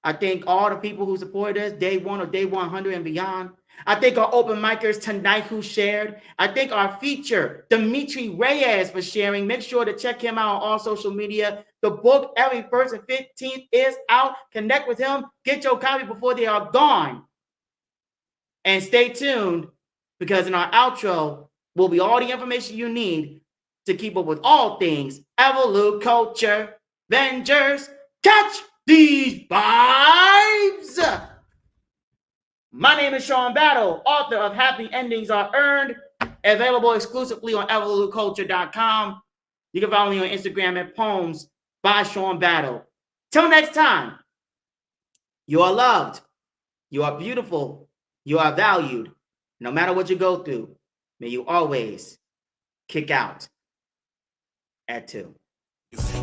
I thank all the people who supported us day 1 or day 100 and beyond. I thank our open micers tonight who shared. I thank our feature, Dimitri Reyes, for sharing. Make sure to check him out on all social media. The book, every 1st and 15th, is out. Connect with him. Get your copy before they are gone. And stay tuned, because in our outro will be all the information you need to keep up with all things EvoluCulture Ventures. Catch these vibes. My name is Sean Battle, author of Happy Endings Are Earned, available exclusively on EvoluCulture.com. You can follow me on Instagram at Poems by Sean Battle. Till next time, you are loved, you are beautiful, you are valued. No matter what you go through, may you always kick out at 2.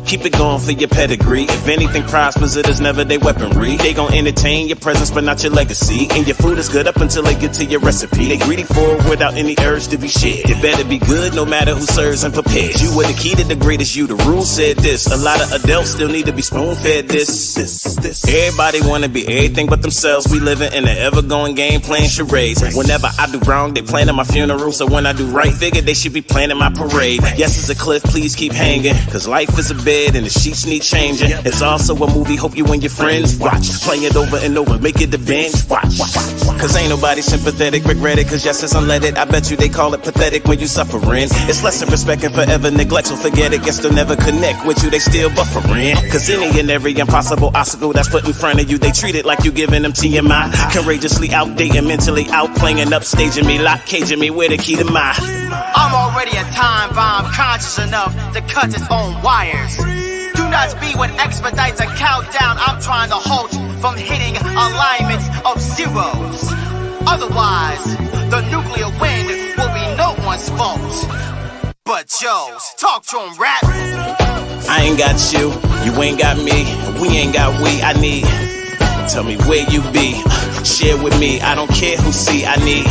Keep it going for your pedigree. If anything prospers, it is never their weaponry. They gon' entertain your presence, but not your legacy. And your food is good up until they get to your recipe. They greedy for it without any urge to be shared. It better be good no matter who serves and prepares. You were the key to the greatest you. The rule said this. A lot of adults still need to be spoon-fed this. Everybody wanna be everything but themselves. We living in an ever-going game playing charades. Whenever I do wrong, they planning my funeral. So when I do right, figure they should be planning my parade. Yes, it's a cliff, please keep hanging. Cause life is a bed and the sheets need changing. It's also a movie, hope you and your friends watch. Play it over and over, make it the binge watch. Cause ain't nobody sympathetic, regret it. Cause yes, it's unleaded. I bet you they call it pathetic when you suffering. It's lesson, respect, and forever neglect. So forget it, guess they'll never connect with you, they still buffering. Cause any and every impossible obstacle that's put in front of you, they treat it like you giving them TMI. Courageously outdating, mentally outplaying, upstaging me, lock caging me with a key to my. I'm already a time bomb, conscious enough to cut its own wires. Do not be what expedites a countdown. I'm trying to halt from hitting alignments of zeros. Otherwise, the nuclear wind will be no one's fault but Joe's. Talk to him, rap. I ain't got you, you ain't got me, we ain't got we. I need, tell me where you be, share with me. I don't care who see, I need,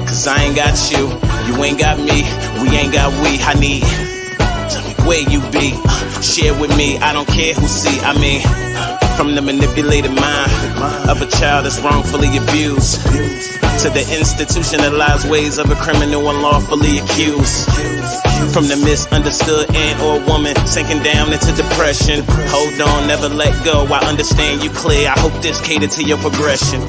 cause I ain't got you, you ain't got me, we ain't got we. I need, tell me where you be, share with me. I don't care who see, I mean, from the manipulated mind of a child that's wrongfully abused to the institutionalized ways of a criminal unlawfully accused. From the misunderstood and or woman sinking down into depression. Hold on, never let go. I understand you clear. I hope this catered to your progression.